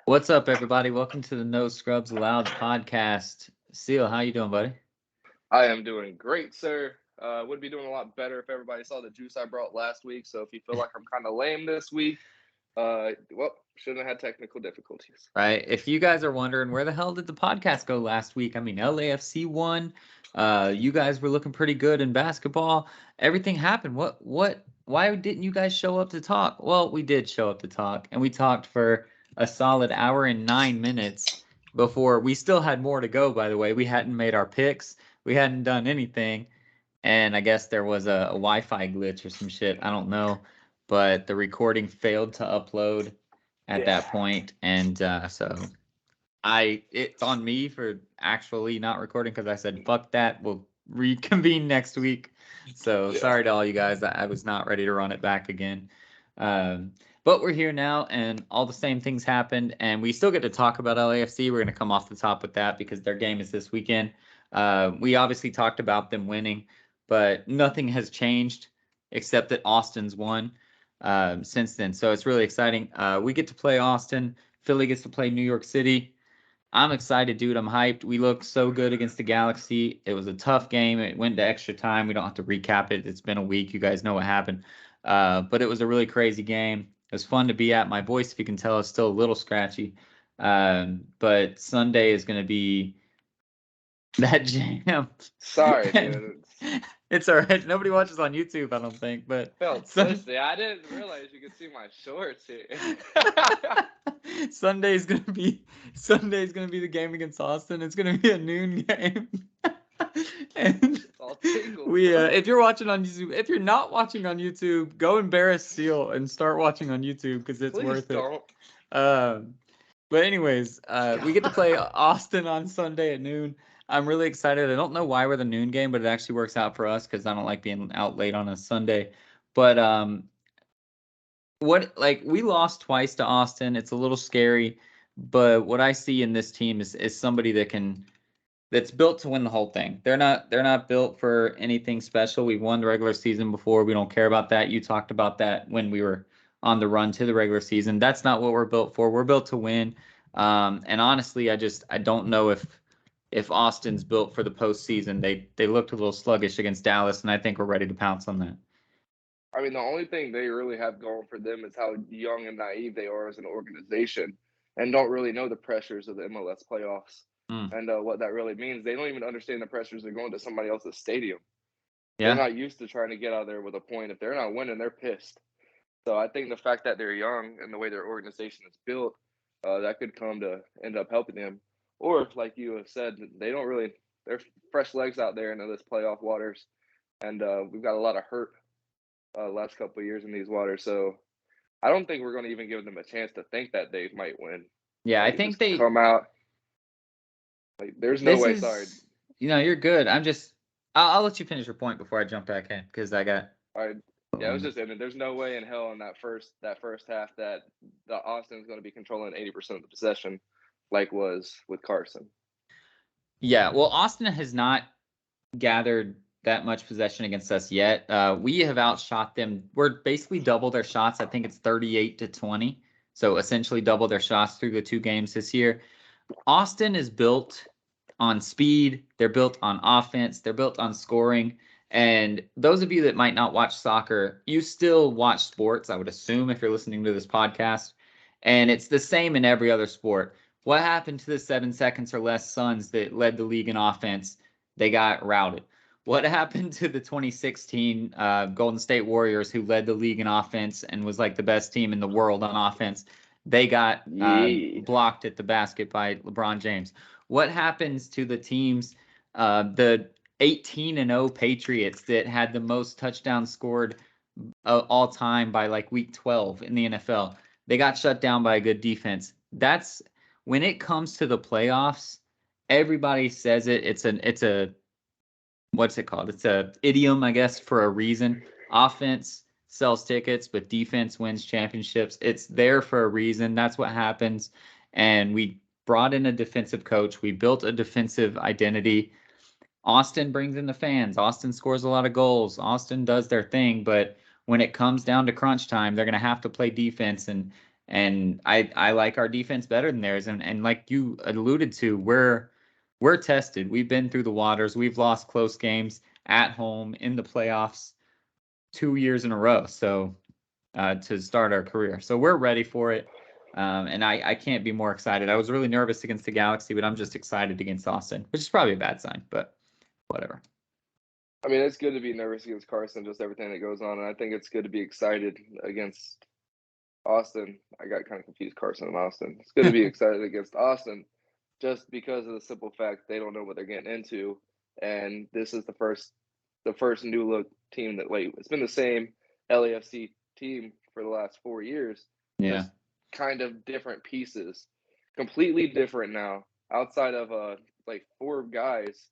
What's up, everybody? Welcome to the No Scrubs Allowed podcast. Seal, how you doing, buddy? I am doing great, sir. Would be doing a lot better if everybody saw the juice I brought last week. So if you feel like I'm kind of lame this week, shouldn't have had technical difficulties. Right. If you guys are wondering where the hell did the podcast go last week? I mean, LAFC won. You guys were looking pretty good in basketball. Everything happened. Why didn't you guys show up to talk? Well, we did show up to talk, and we talked for a solid hour and 9 minutes before we still had more to go, by the way. We hadn't made our picks. We hadn't done anything. And I guess there was a Wi-Fi glitch or some shit. I don't know. But the recording failed to upload at that point, and so it's on me for actually not recording because I said fuck that, we'll reconvene next week. So sorry to all you guys that I was not ready to run it back again, but we're here now, and all the same things happened, and we still get to talk about LAFC. We're going to come off the top with that because their game is this weekend. We obviously talked about them winning, but nothing has changed except that Austin's won since then. So it's really exciting. We get to play Austin. Philly gets to play New York City. I'm excited, dude. I'm hyped. We looked so good against the Galaxy. It was a tough game. It went to extra time. We don't have to recap it. It's been a week. You guys know what happened. But it was a really crazy game. It was fun to be at. My voice, if you can tell, is still a little scratchy. But Sunday is going to be that jam. Sorry, dude. It's all right. Nobody watches on YouTube, I don't think. But Felt twisty. I didn't realize you could see my shorts here. Sunday's gonna be the game against Austin. It's gonna be a noon game. And if you're watching on YouTube, if you're not watching on YouTube, go embarrass Seal and start watching on YouTube because it's worth it. But anyways, we get to play Austin on Sunday at noon. I'm really excited. I don't know why we're the noon game, but it actually works out for us because I don't like being out late on a Sunday. But we lost twice to Austin. It's a little scary, but what I see in this team is somebody that's built to win the whole thing. They're not built for anything special. We've won the regular season before. We don't care about that. You talked about that when we were on the run to the regular season. That's not what we're built for. We're built to win. And honestly, I don't know if Austin's built for the postseason. They looked a little sluggish against Dallas, and I think we're ready to pounce on that. I mean, the only thing they really have going for them is how young and naive they are as an organization and don't really know the pressures of the MLS playoffs and what that really means. They don't even understand the pressures of going to somebody else's stadium. Yeah. They're not used to trying to get out there with a point. If they're not winning, they're pissed. So I think the fact that they're young and the way their organization is built, that could come to end up helping them. Or, like you have said, they're fresh legs out there into this playoff waters. And we've got a lot of hurt last couple of years in these waters. So I don't think we're going to even give them a chance to think that they might win. Yeah, I think they come out. There's no way. Sorry. You're good. I'll let you finish your point before I jump back in because I got. All right. Yeah, it was just ending. There's no way in hell in that first half that the Austin's going to be controlling 80% of the possession like was with Carson. Yeah, well, Austin has not gathered that much possession against us yet. We have outshot them. We're basically double their shots. I think it's 38-20. So essentially double their shots through the 2 games this year. Austin is built on speed. They're built on offense. They're built on scoring. And those of you that might not watch soccer, you still watch sports, I would assume, if you're listening to this podcast. And it's the same in every other sport. What happened to the 7 seconds or less Suns that led the league in offense? They got routed. What happened to the 2016 Golden State Warriors, who led the league in offense and was like the best team in the world on offense? They got blocked at the basket by LeBron James. What happens to the teams, the 18-0 Patriots that had the most touchdowns scored all time by like week 12 in the NFL? They got shut down by a good defense. That's when it comes to the playoffs. Everybody says it. It's a what's it called? It's a idiom, I guess, for a reason. Offense sells tickets, but defense wins championships. It's there for a reason. That's what happens. And we brought in a defensive coach. We built a defensive identity. Austin brings in the fans. Austin scores a lot of goals. Austin does their thing. But when it comes down to crunch time, they're going to have to play defense. And And I like our defense better than theirs. And like you alluded to, we're tested. We've been through the waters. We've lost close games at home in the playoffs 2 years in a row. So to start our career. So we're ready for it. And I can't be more excited. I was really nervous against the Galaxy, but I'm just excited against Austin, which is probably a bad sign, but whatever. I mean, it's good to be nervous against Carson, just everything that goes on. And I think it's good to be excited against Austin. I got kind of confused, Carson and Austin. It's good to be excited against Austin just because of the simple fact they don't know what they're getting into. And this is the first new look team that, like, it's been the same LAFC team for the last 4 years. Yeah. Just kind of different pieces. Completely different now. Outside of like 4 guys,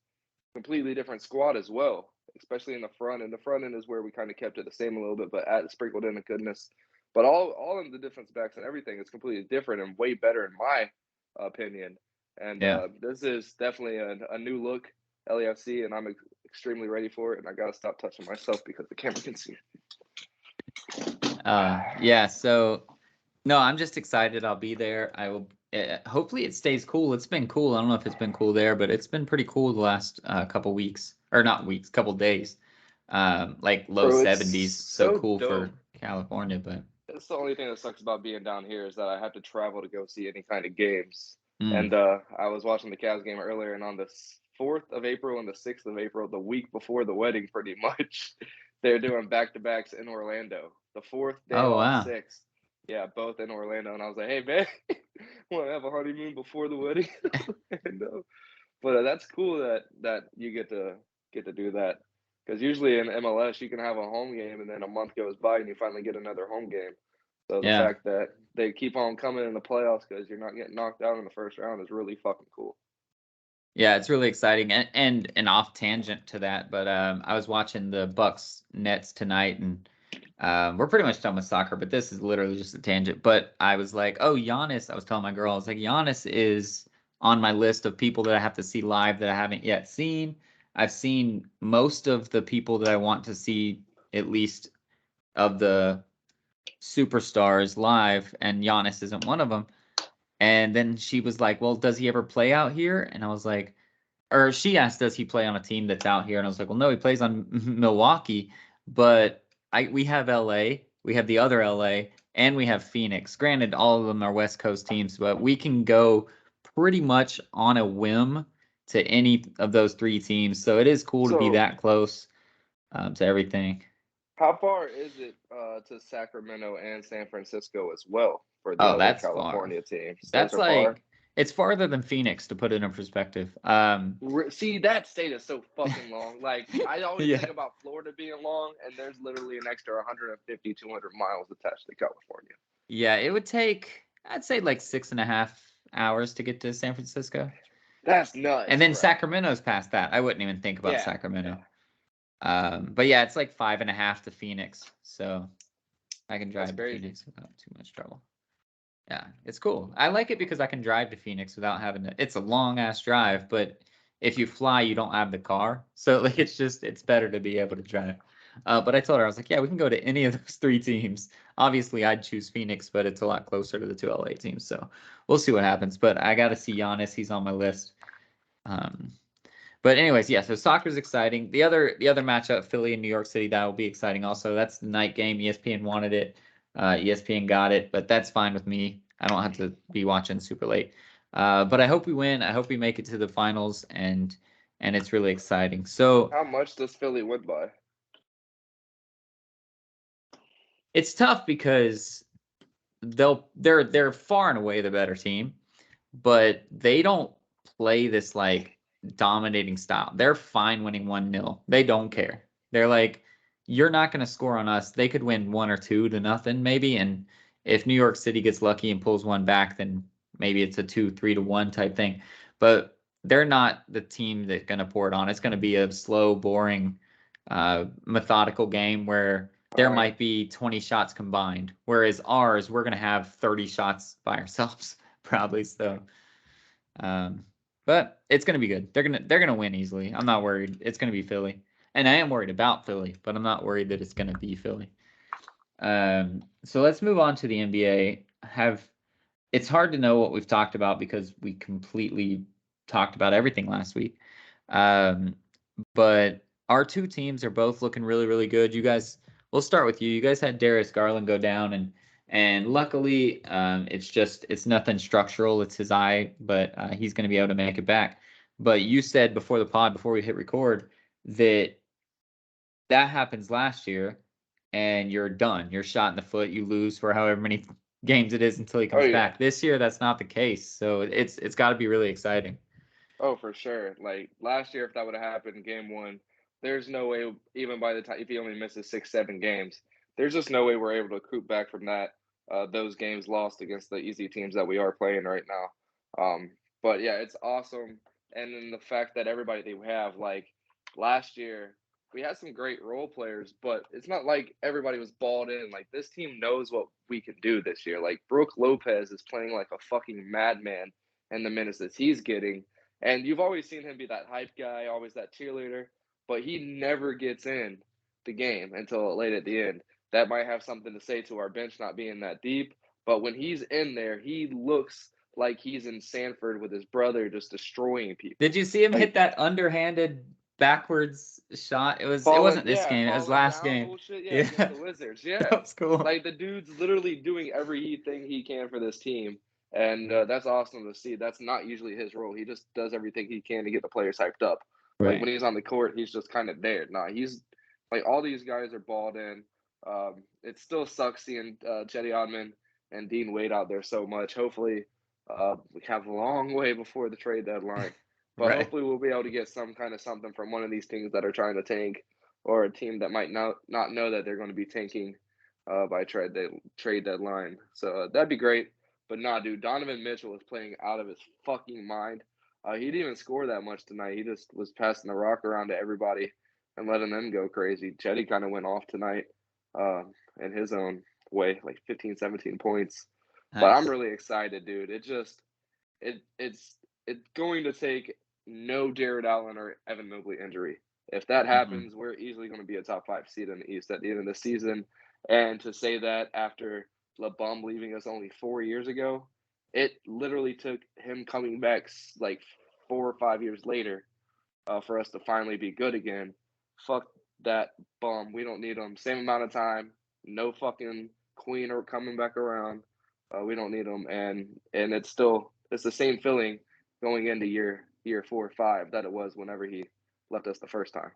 completely different squad as well, especially in the front. And the front end is where we kind of kept it the same a little bit, but sprinkled in the goodness. But all of the defense backs and everything is completely different and way better in my opinion. And this is definitely a new look LAFC, and I'm extremely ready for it. And I got to stop touching myself because the camera can see it. Yeah. So, no, I'm just excited. I'll be there. I will. Hopefully, it stays cool. It's been cool. I don't know if it's been cool there, but it's been pretty cool the last couple weeks, or not weeks, couple days. Like low 70s. So cool dope for California, but it's the only thing that sucks about being down here is that I have to travel to go see any kind of games. And I was watching the Cavs game earlier, and on the 4th of April and the 6th of April, the week before the wedding, pretty much, they're doing back-to-backs in Orlando. The 4th day off, 6th. Yeah, both in Orlando. And I was like, hey, man, want to have a honeymoon before the wedding? But that's cool that you get to do that. Because usually in MLS, you can have a home game, and then a month goes by, and you finally get another home game. So the fact that they keep on coming in the playoffs because you're not getting knocked out in the first round is really fucking cool. Yeah, it's really exciting. And an off tangent to that, but I was watching the Bucks Nets tonight, and we're pretty much done with soccer, but this is literally just a tangent. But I was like, oh, Giannis, I was telling my girl, I was like, Giannis is on my list of people that I have to see live that I haven't yet seen. I've seen most of the people that I want to see, at least of the superstars live, and Giannis isn't one of them. And then she was like, well, does he ever play out here? And I was like, or she asked, does he play on a team that's out here? And I was like, well, no, he plays on Milwaukee, but we have LA, we have the other LA, and we have Phoenix. Granted, all of them are West Coast teams, but we can go pretty much on a whim to any of those 3 teams. So it is cool to be that close to everything. How far is it to Sacramento and San Francisco as well for the other California teams? That's like far? It's farther than Phoenix, to put it in perspective. See, that state is so fucking long. Like, I always think about Florida being long, and there's literally an extra 150, 200 miles attached to California. Yeah, it would take, I'd say, like 6.5 hours to get to San Francisco. That's nuts. And then Sacramento's past that. I wouldn't even think about Sacramento. But yeah, it's like 5.5 to Phoenix. So I can drive to Phoenix without too much trouble. Yeah, it's cool. I like it because I can drive to Phoenix without having to. It's a long ass drive, but if you fly, you don't have the car. So like, it's better to be able to drive. But I told her, I was like, yeah, we can go to any of those 3 teams. Obviously, I'd choose Phoenix, but it's a lot closer to the 2 LA teams. So we'll see what happens. But I got to see Giannis. He's on my list. But anyways, yeah, so soccer's exciting. The other matchup, Philly and New York City, that will be exciting also. That's the night game. ESPN wanted it. ESPN got it, but that's fine with me. I don't have to be watching super late. But I hope we win. I hope we make it to the finals, and it's really exciting. So how much does Philly win by? It's tough because they're far and away the better team, but they don't play this like dominating style. They're fine winning 1-0. They don't care. They're like, you're not going to score on us. They could win 1 or 2 to nothing maybe, and if New York City gets lucky and pulls one back, then maybe it's a 2-3-1 type thing. But they're not the team that's going to pour it on. It's going to be a slow, boring, methodical game where there might be 20 shots combined, whereas ours, we're going to have 30 shots by ourselves probably. So, but it's going to be good. They're going to win easily. I'm not worried. It's going to be Philly. And I am worried about Philly, but I'm not worried that it's going to be Philly. So let's move on to the NBA. have. It's hard to know what we've talked about because we completely talked about everything last week. Um, but our two teams are both looking really, really good. You guys, we'll start with you. You guys had Darius Garland go down, and luckily, it's nothing structural. It's his eye, but he's going to be able to make it back. But you said before the pod, before we hit record, that happens last year, and you're done. You're shot in the foot. You lose for however many games it is until he Oh comes yeah. back. This year, that's not the case. So it's got to be really exciting. Oh, for sure. Like last year, if that would have happened in game one, there's no way, even by the time, if he only misses 6, 7 games, there's just no way we're able to coop back from that, those games lost against the easy teams that we are playing right now. But yeah, it's awesome. And then the fact that everybody they have, like last year, we had some great role players, but it's not like everybody was balled in. Like this team knows what we can do this year. Like Brooke Lopez is playing like a fucking madman in the minutes that he's getting, and you've always seen him be that hype guy, always that cheerleader, but he never gets in the game until late at the end. That might have something to say to our bench not being that deep, but when he's in there, he looks like he's in Sanford with his brother just destroying people. Did you see him Like hit that underhanded backwards shot? It falling, wasn't this yeah, game. It was falling last down game. bullshit, yeah, Yeah, against the Wizards, that yeah. was cool. Like the dude's literally doing everything he can for this team, and that's awesome to see. That's not usually his role. He just does everything he can to get the players hyped up. Like when Right. he's on the court, he's just kind of there. Nah, he's like all these guys are balled in. It still sucks seeing Chetty Odman and Dean Wade out there so much. Hopefully, we have a long way before the trade deadline. But Right. hopefully we'll be able to get some kind of something from one of these teams that are trying to tank, or a team that might not know that they're going to be tanking by trade deadline. So that'd be great. But nah, dude, Donovan Mitchell is playing out of his fucking mind. He didn't even score that much tonight. He just was passing the rock around to everybody and letting them go crazy. Chetty kind of went off tonight in his own way, like 15, 17 points. But I'm Nice. really excited, dude. It's going to take no Jared Allen or Evan Mobley injury. If that Mhm. happens, we're easily going to be a top 5 seed in the East at the end of the season. And to say that after LeBum leaving us only 4 years ago, it literally took him coming back like 4 or 5 years later for us to finally be good again. Fuck that bum. We don't need him. Same amount of time. No fucking Queen or coming back around. We don't need him, and it's the same feeling going into year 4 or 5 that it was whenever he left us the first time.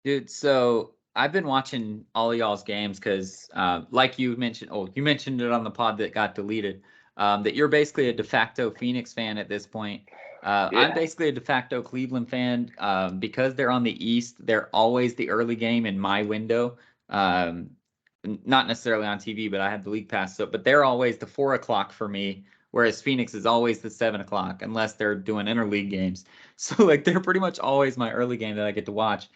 Dude, so I've been watching all of y'all's games because, like you mentioned, you mentioned it on the pod that got deleted, that you're basically a de facto Phoenix fan at this point. I'm Yeah, basically a de facto Cleveland fan because they're on the East. They're always the early game in my window. Um, Not necessarily on TV, but I have the league pass. So, but they're always the 4 o'clock for me, whereas Phoenix is always the 7 o'clock, unless they're doing interleague games. So, like, they're pretty much always my early game that I get to watch.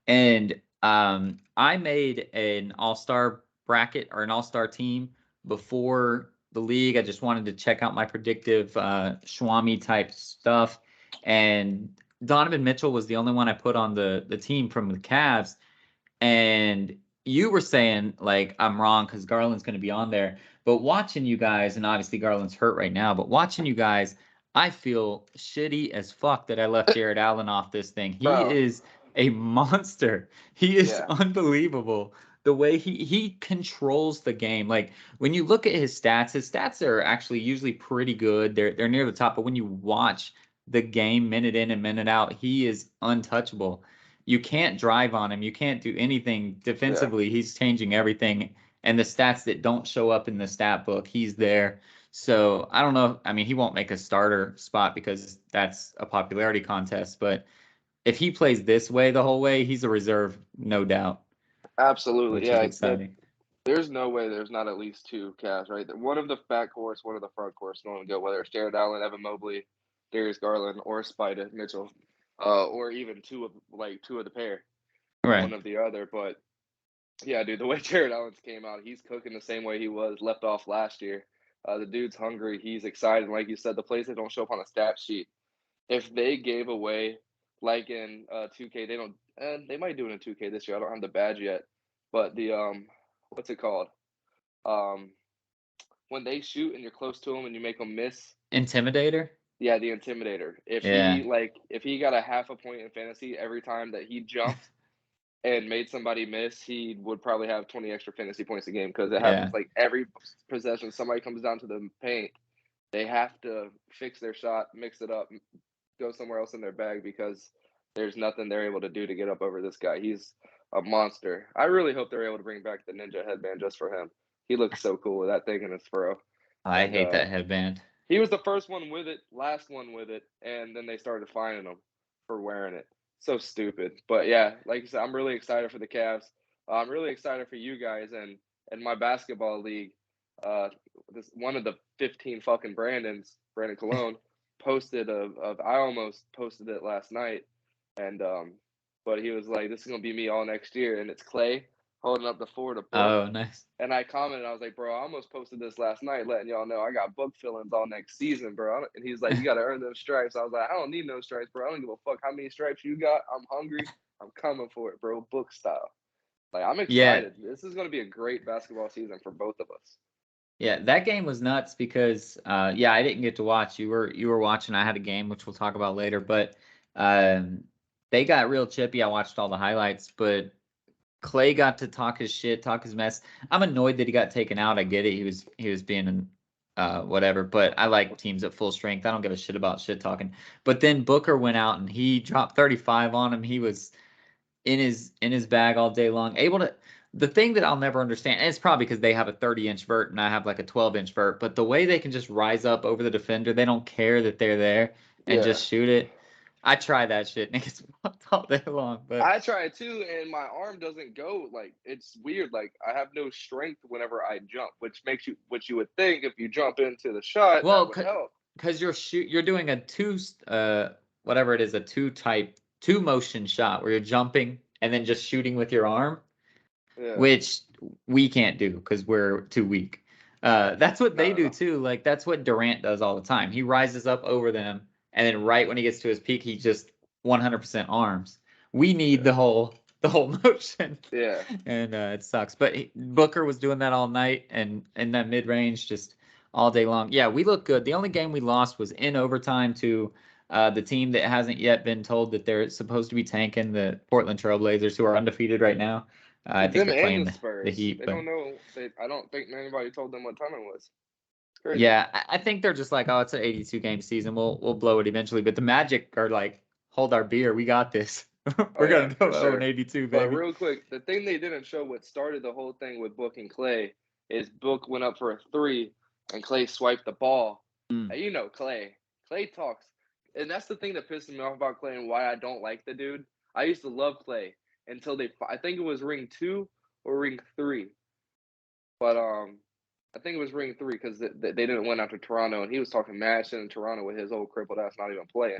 And I made an all-star bracket or an all-star team before the league. I just wanted to check out my predictive Schwami type stuff. And Donovan Mitchell was the only one I put on the team from the Cavs. And you were saying like I'm wrong because Garland's going to be on there. But watching you guys, and obviously Garland's hurt right now, but watching you guys, I feel shitty as fuck that I left Jared Allen off this thing. He bro. is a monster. He is Yeah, unbelievable. The way he controls the game. Like when you look at his stats are actually usually pretty good. They're near the top, but when you watch the game minute in and minute out, he is untouchable. You can't drive on him. You can't do anything yeah, defensively. He's changing everything. And the stats that don't show up in the stat book, he's there. So I don't know. I mean, he won't make a starter spot because that's a popularity contest. But if he plays this way the whole way, he's a reserve, no doubt, absolutely. which is Yeah, exciting. there's no way there's not at least two Cavs, right? One of the back course, one of the front course going to go, whether it's Jared Allen, Evan Mobley, Darius Garland, or Spida Mitchell, or even two of the pair, one Right. of the other. But yeah, dude, the way Jared Allen's came out, he's cooking the same way he was left off last year. The dude's hungry. He's excited. Like you said, the plays that don't show up on a stat sheet, if they gave away, like in 2K, they don't. And they might do it in 2K this year. I don't have the badge yet, but the what's it called? Um, when they shoot and you're close to them and you make them miss. Intimidator? Yeah, the Intimidator. Yeah. If he got a half a point in fantasy every time that he jumped and made somebody miss, he would probably have 20 extra fantasy points a game because it happens Yeah. like every possession. Somebody comes down to the paint, they have to fix their shot, mix it up, go somewhere else in their bag because there's nothing they're able to do to get up over this guy. He's a monster. I really hope they're able to bring back the ninja headband just for him. He looks so cool with that thing in his furrow. I And hate that headband. he was the first one with it, last one with it, and then they started fining him for wearing it. So stupid. But yeah, like I said, I'm really excited for the Cavs. I'm really excited for you guys and my basketball league. This one of the 15 fucking Brandon Cologne, posted of I almost posted it last night, and but he was like, "This is gonna be me all next year," and it's Clay holding up the Florida book. Oh, nice. And I commented, I was like, bro, I almost posted this last night, letting y'all know I got book fillings all next season, bro. And he's like, you got to earn those stripes. I was like, I don't need no stripes, bro. I don't give a fuck how many stripes you got. I'm hungry. I'm coming for it, bro. Book style. Like, I'm Yeah. excited. This is going to be a great basketball season for both of us. Yeah, that game was nuts because yeah, I didn't get to watch. You were watching. I had a game which we'll talk about later, but they got real chippy. I watched all the highlights, but Clay got to talk his shit, talk his mess. I'm annoyed that he got taken out. I get it. He was being whatever, but I like teams at full strength. I don't give a shit about shit talking. But then Booker went out and he dropped 35 on him. He was in his bag all day long, able to. The thing that I'll never understand, and it's probably because they have a 30-inch vert and I have like a 12-inch vert, but the way they can just rise up over the defender, they don't care that they're there and Yeah. just shoot it. I try that shit and it gets fucked all day long. But I try it too, and my arm doesn't go. Like, it's weird. Like, I have no strength whenever I jump, which makes you, what you would think if you jump into the shot, that well, would help. because you're doing a whatever it is, a two motion shot where you're jumping and then just shooting with your arm. Yeah. Which we can't do because we're too weak. That's what they do No. too. Like that's what Durant does all the time. He rises up over them, and then right when he gets to his peak, he just 100% arms. We need the whole motion. Yeah. And it sucks. But Booker was doing that all night, and in that mid range, just all day long. Yeah, we look good. The only game we lost was in overtime to the team that hasn't yet been told that they're supposed to be tanking, the Portland Trailblazers, who are undefeated right now. I think Them they're and playing the the Spurs. Heat, They but don't know. I don't think anybody told them what time it was. It's crazy. yeah, I think they're just like, oh, it's an 82 game season. We'll blow it eventually. But the Magic are like, hold our beer, we got this. Oh We're yeah, gonna for go 0 sure. 82, But baby. real quick, the thing they didn't show, what started the whole thing with Book and Clay, is Book went up for a three, and Clay swiped the ball. Mm. And you know Clay. Clay talks, and that's the thing that pisses me off about Clay and why I don't like the dude. I used to love Clay until I think it was ring 2 or ring 3. But I think it was ring 3 because they didn't win after Toronto, and he was talking mad shit in Toronto with his old crippled ass not even playing.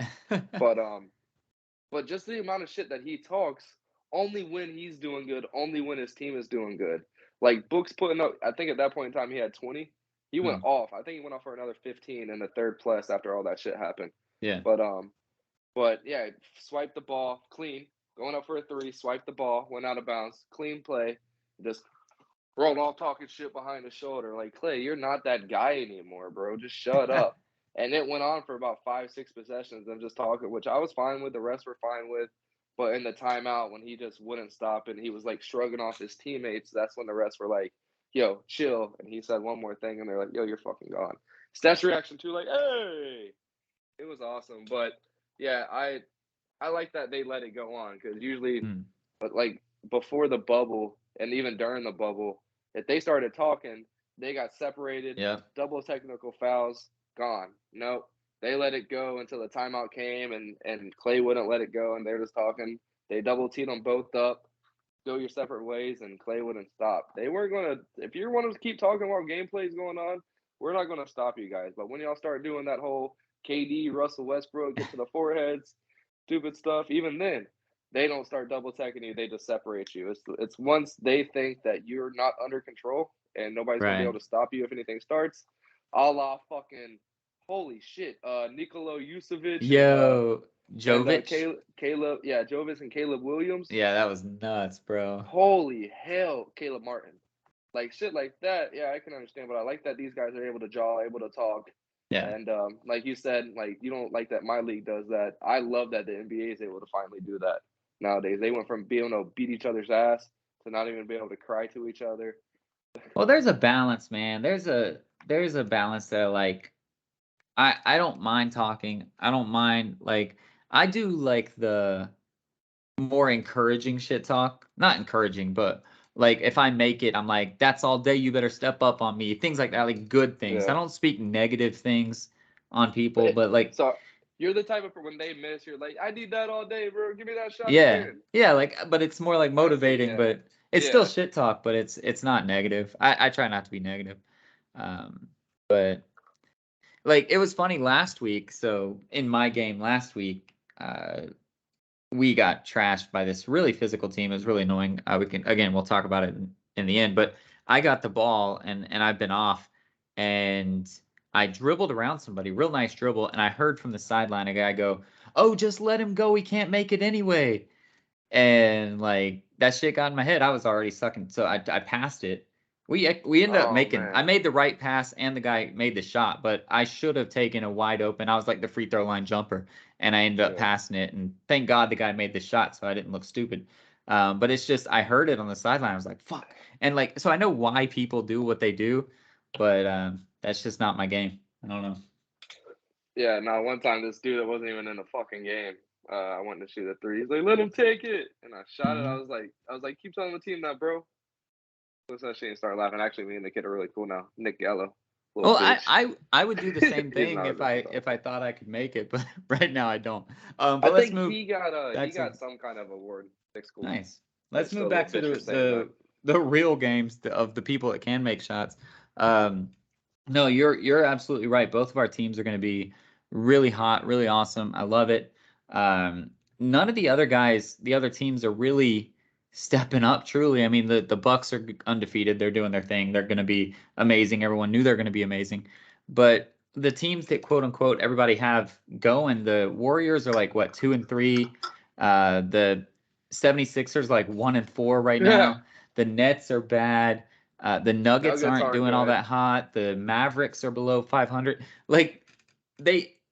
But just the amount of shit that he talks, only when he's doing good, only when his team is doing good. Like Book's putting up, I think at that point in time he had 20. He went off. I think he went off for another 15 in the third plus after all that shit happened. Yeah. But yeah, swipe the ball clean, going up for a three, swipe the ball, went out of bounds, clean play, just rolled off talking shit behind his shoulder. Like, Clay, you're not that guy anymore, bro. Just shut up. And it went on for about 5-6 possessions of just talking, which I was fine with. The rest were fine with. But in the timeout, when he just wouldn't stop and he was like shrugging off his teammates, that's when the rest were like, yo, chill. And he said one more thing, and they're like, yo, you're fucking gone. Steph's reaction too, like, hey, it was awesome. But yeah, I like that they let it go on because usually, but like before the bubble and even during the bubble, if they started talking, they got separated, Yeah. double technical fouls, gone. Nope. They let it go until the timeout came, and Clay wouldn't let it go, and they're just talking. They double teed them both up, go your separate ways, and Clay wouldn't stop. They weren't going to, if you want to keep talking while gameplay is going on, we're not going to stop you guys. But when y'all start doing that whole KD, Russell Westbrook, get to the foreheads, stupid stuff, even then, they don't start double teching you. They just separate you. It's once they think that you're not under control and nobody's gonna be able to stop you if anything starts, a la fucking holy shit, Nikola Vucevic Yo, and Jovic. Caleb, yeah, Jovis and Caleb Williams. Yeah, that was nuts, bro. Holy hell, Caleb Martin. like shit like that. Yeah, I can understand, but I like that these guys are able to jaw, able to talk. Yeah. And like you said, like you don't like that my league does that. I love that the NBA is able to finally do that nowadays. They went from being able to beat each other's ass to not even being able to cry to each other. Well, there's a balance, man. There's a balance that like I don't mind talking. I don't mind like I do like the more encouraging shit talk. Not encouraging, but like if I make it, I'm like, that's all day, you better step up on me. Things like that, like good things. I Yeah. don't speak negative things on people, But but like so you're the type of when they miss, you're like, I need that all day, bro. Give me that shot yeah. again. Yeah, like but it's more like I see. motivating, Yeah. but it's still Yeah. shit talk, but it's not negative. I try not to be negative. But like it was funny last week. So in my game last week, we got trashed by this really physical team. It was really annoying. We'll talk about it in the end. But I got the ball and I've been off, and I dribbled around somebody, real nice dribble, and I heard from the sideline a guy go, "Oh, just let him go. He can't make it anyway." And like that shit got in my head. I was already sucking, so I passed it. We ended up Oh making. I man. made the right pass, and the guy made the shot, but I should have taken a wide open. I was like the free throw line jumper, and I ended up Yeah. passing it. And thank God the guy made the shot, so I didn't look stupid. But it's just I heard it on the sideline. I was like, "Fuck!" And like, so I know why people do what they do, but that's just not my game. I don't know. Yeah. Now one time this dude that wasn't even in the fucking game. I wanted to shoot a three. He's like, let him take it, and I shot it. Mhm. I was like, keep telling the team that, bro. Listen to that shit and start laughing. Actually, me and the kid are really cool now. Nick Gallo, little Well, bitch. I would do the same He's thing not a bitch at all. if I thought I could make it, but right now I don't. I But let's think move he back to got some kind of award at school. nice. But Let's still move a little back to bitch for saying that. the real games of the people that can make shots. Um, no, you're absolutely right. Both of our teams are going to be really hot, really awesome. I love it. None of the other guys, the other teams are really stepping up truly. I mean, the Bucks are undefeated. They're doing their thing. They're going to be amazing. Everyone knew they're going to be amazing. But the teams that quote unquote everybody have going, the Warriors are like what, 2-3. The 76ers like 1-4 right Yeah. now. The Nets are bad. The Nuggets Nuggets aren't aren't doing all good. that hot. The Mavericks are below 500. Like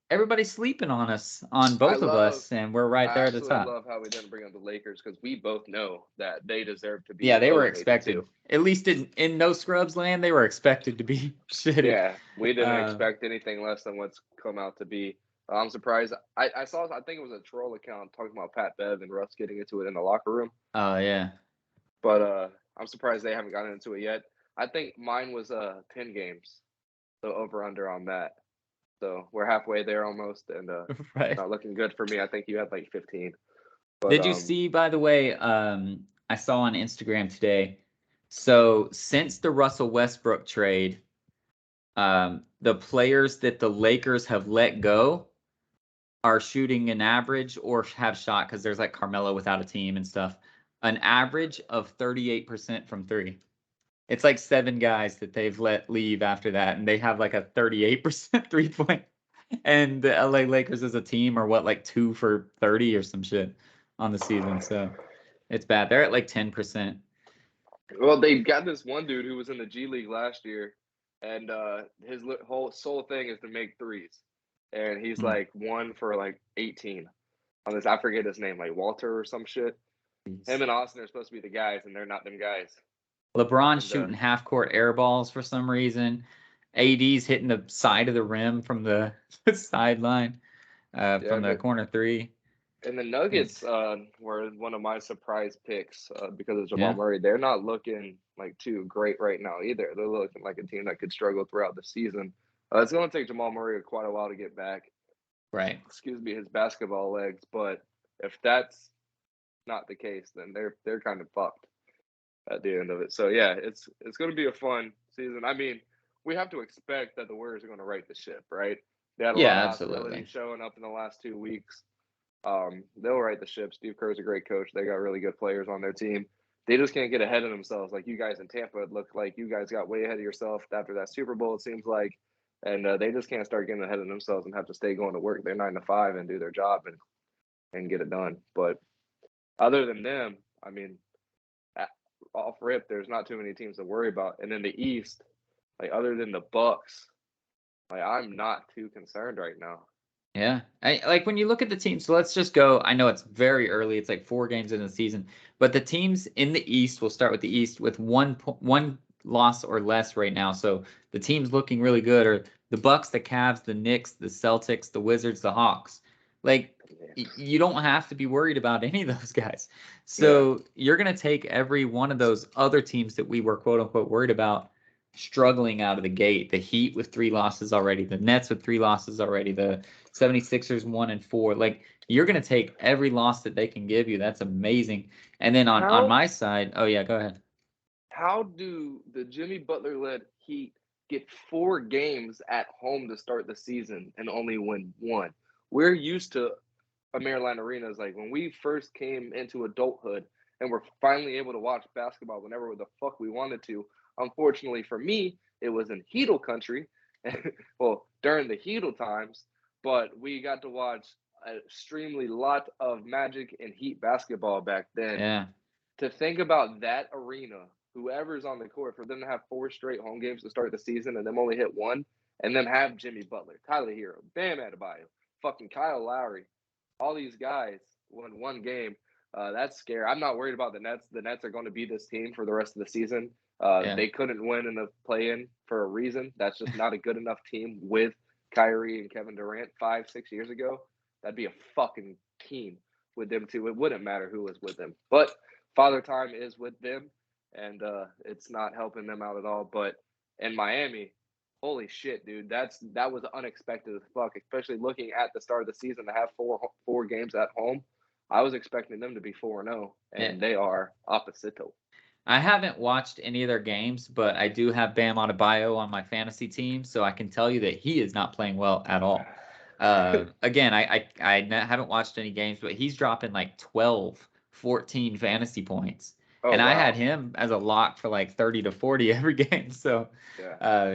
everybody's sleeping on us, on I both of love us, and we're right I there at the absolutely top. love how we didn't bring up the Lakers because we both know that they deserve to Yeah, be they were eliminated too. expected. At least in no scrubs land, they were expected to be shitty. Yeah, we didn't Uh, expect anything less than what's come out to be. I'm surprised. I saw. I think it was a troll account talking about Pat Bev and Russ getting into it in the locker room. oh yeah. But I'm surprised they haven't gotten into it yet. I think mine was 10 games, so over under on that. So we're halfway there almost, and Right. not looking good for me. I think you had like 15. But Did you see, by the way, I saw on Instagram today. So since the Russell Westbrook trade, the players that the Lakers have let go are shooting an average or have shot because there's like Carmelo without a team and stuff, an average of 38% from three. It's like 7 guys that they've let leave after that, and they have like a 38% 3 point. And the LA Lakers as a team are what, like 2 for 30 or some shit on the season. So it's bad. They're at like 10%. well, they got this one dude who was in the G League last year, and his whole sole thing is to make threes, and he's Hmm. like 1 for like 18 on this. I forget his name, like Walter or some shit. Him Jeez. and Austin are supposed to be the guys, and they're not them guys. LeBron's And shooting half court air balls for some reason. AD's hitting the side of the rim from the sideline, yeah, from the corner three. and the Nuggets It's were one of my surprise picks because of Jamal yeah, Murray. They're not looking like too great right now either. They're looking like a team that could struggle throughout the season. It's going to take Jamal Murray quite a while to get back. right. Excuse me, his basketball legs. But if that's not the case, then they're kind of fucked at the end of it. So yeah, it's going to be a fun season. I mean, we have to expect that the Warriors are going to right the ship, right? They had a lot Yeah, of hostility absolutely. showing up in the last 2 weeks. They'll right the ship. Steve Kerr's a great coach. They got really good players on their team. They just can't get ahead of themselves. Like you guys in Tampa, it looked like you guys got way ahead of yourself after that Super Bowl. It seems like, and they just can't start getting ahead of themselves and have to stay going to work. They're 9 to 5 and do their job and get it done. But other than them, I mean, rip, there's not too many teams to worry about. And in the East, like other than the Bucks, like I'm not too concerned right now. Yeah. Like when you look at the teams, so let's just go. I know it's very early. It's like 4 games in the season, but the teams in the East, we'll start with the East with one loss or less right now. So the teams looking really good are the Bucks, the Cavs, the Knicks, the Celtics, the Wizards, the Hawks. Like you don't have to be worried about any of those guys. So you're going to take every one of those other teams that we were quote unquote worried about struggling out of the gate. The Heat with 3 losses already, the Nets with 3 losses already, the 76ers 1-4. Like you're going to take every loss that they can give you. That's amazing. And then on my side, oh yeah, go ahead. How do the Jimmy Butler led Heat get 4 games at home to start the season and only win 1? We're used to Maryland Arenas, like when we first came into adulthood and we're finally able to watch basketball whenever the fuck we wanted to. Unfortunately for me, it was in Heedle country, well, during the Heedle times, but we got to watch an extremely lot of Magic and Heat basketball back then. Yeah. To think about that arena, whoever's on the court, for them to have 4 straight home games to start the season and them only hit 1, and them have Jimmy Butler, Tyler Hero, Bam Adebayo, fucking Kyle Lowry, all these guys won 1 game. That's scary. I'm not worried about the Nets. The Nets are going to be this team for the rest of the season. They couldn't win in the play-in for a reason. That's just not a good enough team with Kyrie and Kevin Durant 5-6 years ago. That'd be a fucking team with them too. It wouldn't matter who was with them. But Father Time is with them, and it's not helping them out at all. But in Miami, holy shit, dude, that was unexpected as fuck. Especially looking at the start of the season to have four games at home. I was expecting them to be 4-0, and they are opposito. I haven't watched any of their games, but I do have Bam Adebayo on my fantasy team, so I can tell you that he is not playing well at all. Again, I haven't watched any games, but he's dropping like 12, 14 fantasy points. Oh, and I wow. had him as a lock for like 30 to 40 every game. So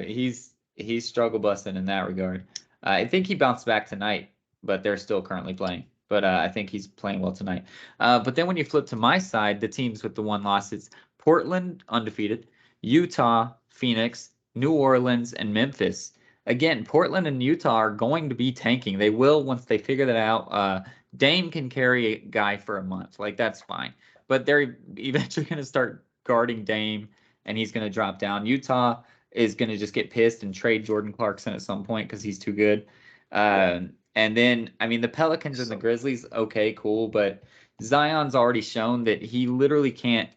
he's struggle busting in that regard. I think he bounced back tonight, but they're still currently playing. But I think he's playing well tonight. But then when you flip to my side, the teams with the 1 loss, it's Portland undefeated, Utah, Phoenix, New Orleans, and Memphis. Again, Portland and Utah are going to be tanking. They will once they figure that out. Dame can carry a guy for a month. Like, that's fine. But they're eventually going to start guarding Dame, and he's going to drop down. Utah is going to just get pissed and trade Jordan Clarkson at some point because he's too good. And then, I mean, the Pelicans and the Grizzlies, okay, cool. But Zion's already shown that he literally can't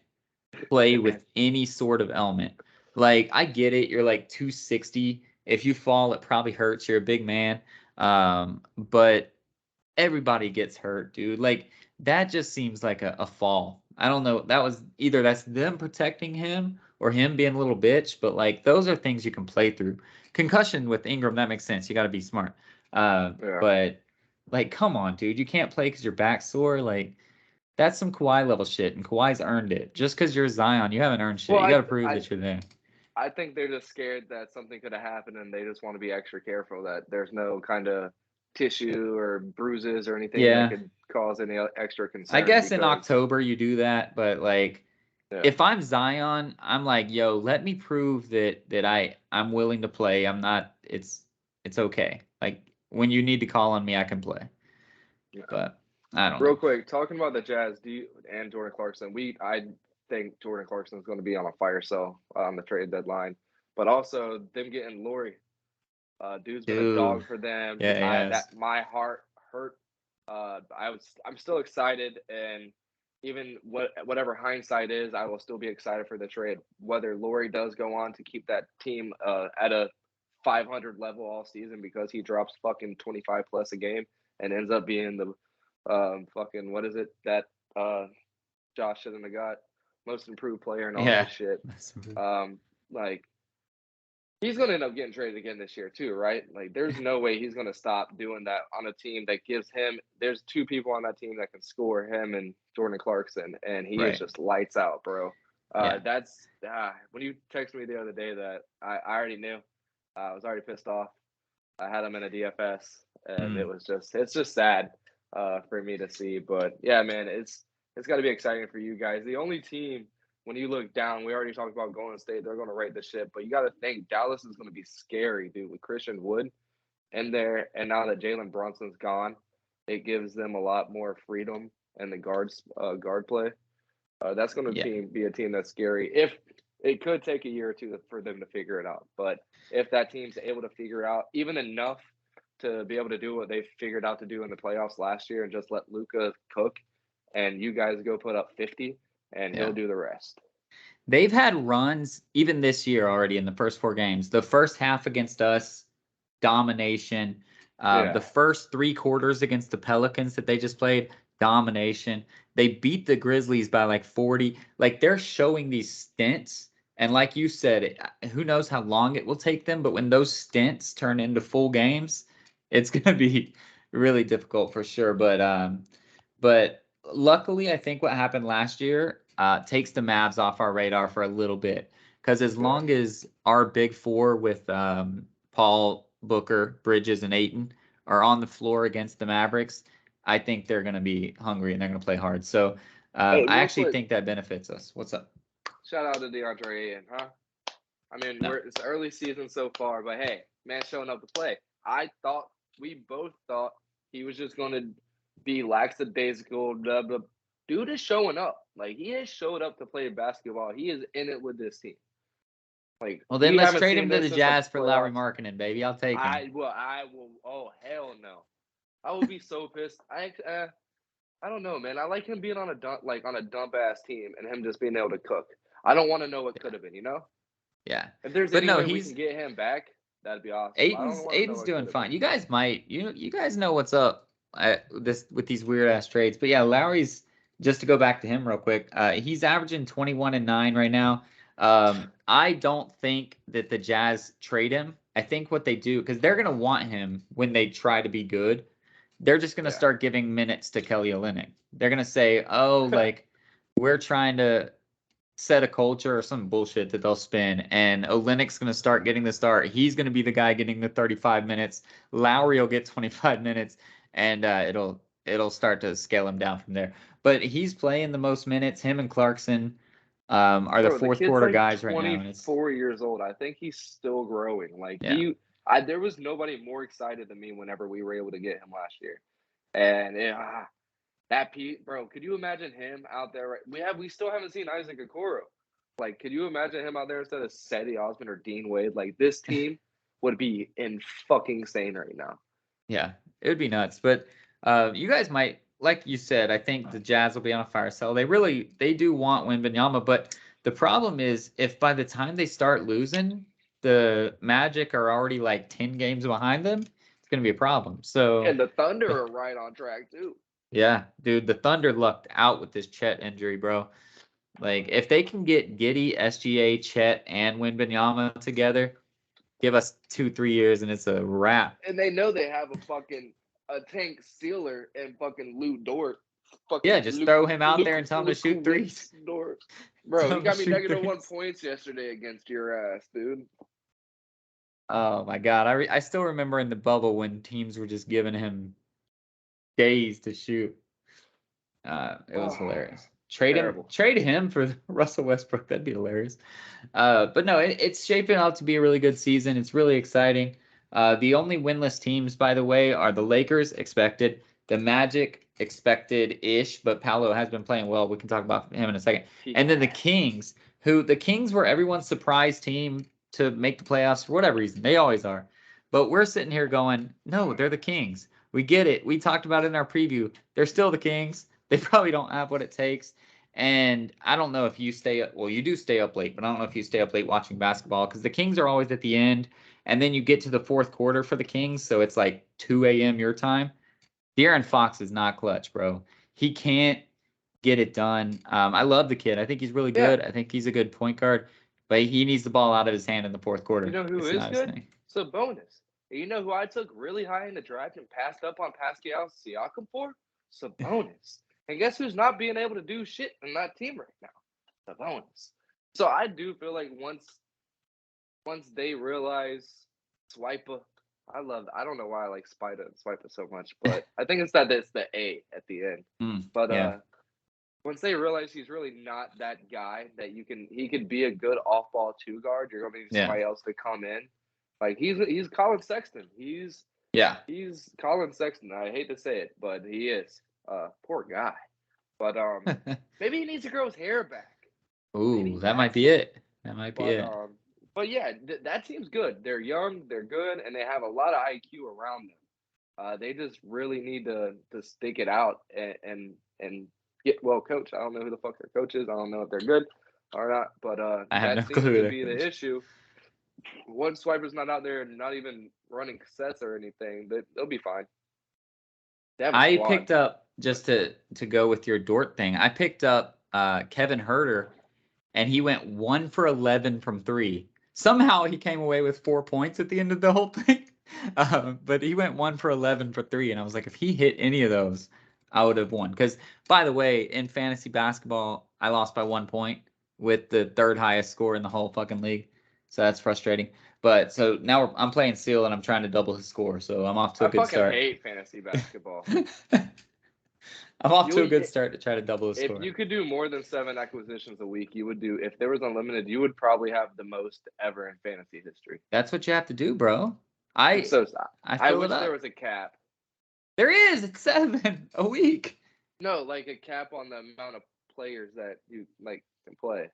play with any sort of element. Like, I get it. You're like 260. If you fall, it probably hurts. You're a big man. But everybody gets hurt, dude. Like, that just seems like a fall. I don't know. That's them protecting him or him being a little bitch, but like those are things you can play through. Concussion with Ingram, that makes sense. You got to be smart. But like, come on, dude. You can't play because your back's sore. Like, that's some Kawhi level shit, and Kawhi's earned it. Just because you're Zion, you haven't earned shit. Well, you got to prove that you're there. I think they're just scared that something could have happened, and they just want to be extra careful that there's no kind of tissue or bruises or anything that could cause any extra concern. I guess in October you do that, but like if I'm Zion, I'm like, yo, let me prove that I'm willing to play. I'm not. It's okay. Like when you need to call on me, I can play. But I don't know. Real quick, talking about the Jazz, and Jordan Clarkson, I think Jordan Clarkson is going to be on a fire sell on the trade deadline, but also them getting Laurie. Dude's been a dog for them. My heart hurt. I'm still excited, and even whatever hindsight is, I will still be excited for the trade. Whether Laurie does go on to keep that team at a 500 level all season because he drops fucking 25 plus a game and ends up being the fucking what is it that Josh shouldn't have got most improved player and all that shit. Like he's gonna end up getting traded again this year too, right? Like there's no way he's gonna stop doing that on a team that gives him. There's 2 people on that team that can score, him and Jordan Clarkson, and he is just lights out, bro. That's when you texted me the other day that I already knew. I was already pissed off. I had him in a DFS, and it's just sad for me to see. But yeah, man, it's got to be exciting for you guys. The only team when you look down, we already talked about Golden State. They're going to right the ship. But you got to think Dallas is going to be scary, dude, with Christian Wood in there. And now that Jalen Brunson's gone, it gives them a lot more freedom in the guard play. That's going to be a team that's scary. If it could take a year or two for them to figure it out. But if that team's able to figure out even enough to be able to do what they figured out to do in the playoffs last year and just let Luka cook and you guys go put up 50 and he'll do the rest. They've had runs even this year already in the first 4 games. The first half against us, domination. The first 3 quarters against the Pelicans that they just played, domination. They beat the Grizzlies by like 40. Like, they're showing these stints. And like you said, who knows how long it will take them. But when those stints turn into full games, it's going to be really difficult for sure. But luckily, I think what happened last year takes the Mavs off our radar for a little bit. Because as long as our big 4 with Paul, Booker, Bridges, and Ayton are on the floor against the Mavericks, I think they're going to be hungry and they're going to play hard. So I actually think that benefits us. What's up? Shout out to DeAndre Ayton, huh? I mean, it's early season so far, but hey, man, showing up to play. We both thought he was just going to be lackadaisical. Blah, blah. Dude is showing up. Like, he has showed up to play basketball. He is in it with this team. Like, well, then let's trade him to the Jazz for Lauri Markkanen, baby. I'll take him. I will. Oh, hell no. I would be so pissed. I don't know, man. I like him being on a dump ass team and him just being able to cook. I don't want to know what could have been, you know? Yeah. If there's any way we can get him back, that'd be awesome. Aiden's doing fine. You guys you guys know what's up with these weird ass trades. But yeah, Lowry's, just to go back to him real quick, he's averaging 21-9 right now. I don't think that the Jazz trade him. I think what they do, because they're gonna want him when they try to be good, they're just gonna start giving minutes to Kelly Olynyk. They're gonna say, oh, like, we're trying to set a culture or some bullshit that they'll spin, and Olynyk's going to start getting the start. He's going to be the guy getting the 35 minutes. Lowry will get 25 minutes, and it'll start to scale him down from there. But he's playing the most minutes. Him and Clarkson are the fourth quarter guys right now. 24 years old. I think he's still growing. Like, there was nobody more excited than me whenever we were able to get him last year. And that Pete, bro, could you imagine him out there? We still haven't seen Isaac Okoro. Like, could you imagine him out there instead of Cedi Osman or Dean Wade? Like, this team would be fucking insane right now. Yeah, it would be nuts. But you guys might, like you said, I think the Jazz will be on a fire sale. They do want Wembanyama, but the problem is if by the time they start losing, the Magic are already like 10 games behind them, it's going to be a problem. So, and the Thunder are right on track too. Yeah, dude, the Thunder lucked out with this Chet injury, bro. Like, if they can get Giddey, SGA, Chet, and Wembanyama together, give us 2-3 years and it's a wrap. And they know they have a tank sealer and fucking Lou Dort. Just throw him out there and tell him to shoot threes. Bro, he got me -1 points yesterday against your ass, dude. Oh my God, I still remember in the bubble when teams were just giving him days to shoot. It was hilarious. Trade him for Russell Westbrook. That'd be hilarious. But no, it's shaping up to be a really good season. It's really exciting. The only winless teams, by the way, are the Lakers, expected. The Magic, expected-ish, but Paolo has been playing well. We can talk about him in a second. And then the Kings, the Kings were everyone's surprise team to make the playoffs for whatever reason. They always are. But we're sitting here going, no, they're the Kings. We get it. We talked about it in our preview. They're still the Kings. They probably don't have what it takes. And I don't know if you stay up. Well, you do stay up late, but I don't know if you stay up late watching basketball because the Kings are always at the end. And then you get to the fourth quarter for the Kings. So it's like 2 a.m. your time. De'Aaron Fox is not clutch, bro. He can't get it done. I love the kid. I think he's really good. I think he's a good point guard. But he needs the ball out of his hand in the fourth quarter. You know who is good? Sabonis. You know who I took really high in the draft and passed up on Pascal Siakam for? Sabonis. And guess who's not being able to do shit in that team right now? Sabonis. So I do feel like once they realize Swiper, I don't know why I like Swiper so much, but I think it's the A at the end. But once they realize he's really not that guy that he could be a good off-ball 2 guard, you're gonna need somebody else to come in. Like he's Colin Sexton. He's Colin Sexton. I hate to say it, but he is. Poor guy. But maybe he needs to grow his hair back. Ooh, that might be it. That might be it. But yeah, that team's good. They're young, they're good, and they have a lot of IQ around them. They just really need to stick it out and get well coached. I don't know who the fuck their coach is. I don't know if they're good or not, but I have no that seems clue to be the issue. Once Swiper's not out there and not even running sets or anything, they'll be fine. I picked up, just to go with your Dort thing, I picked up Kevin Herter, and he went 1 for 11 from 3. Somehow he came away with 4 points at the end of the whole thing. But he went 1 for 11 for 3, and I was like, if he hit any of those, I would have won. Because, by the way, in fantasy basketball, I lost by 1 point with the 3rd highest score in the whole fucking league. So that's frustrating. But so now I'm playing Seal, and I'm trying to double his score. So I'm off to a good start. I hate fantasy basketball. I'm off to a good start to try to double his score. If you could do more than 7 acquisitions a week, you would do. If there was unlimited, you would probably have the most ever in fantasy history. That's what you have to do, bro. I wish there was a cap. There is. It's 7 a week. No, like a cap on the amount of players that you can play.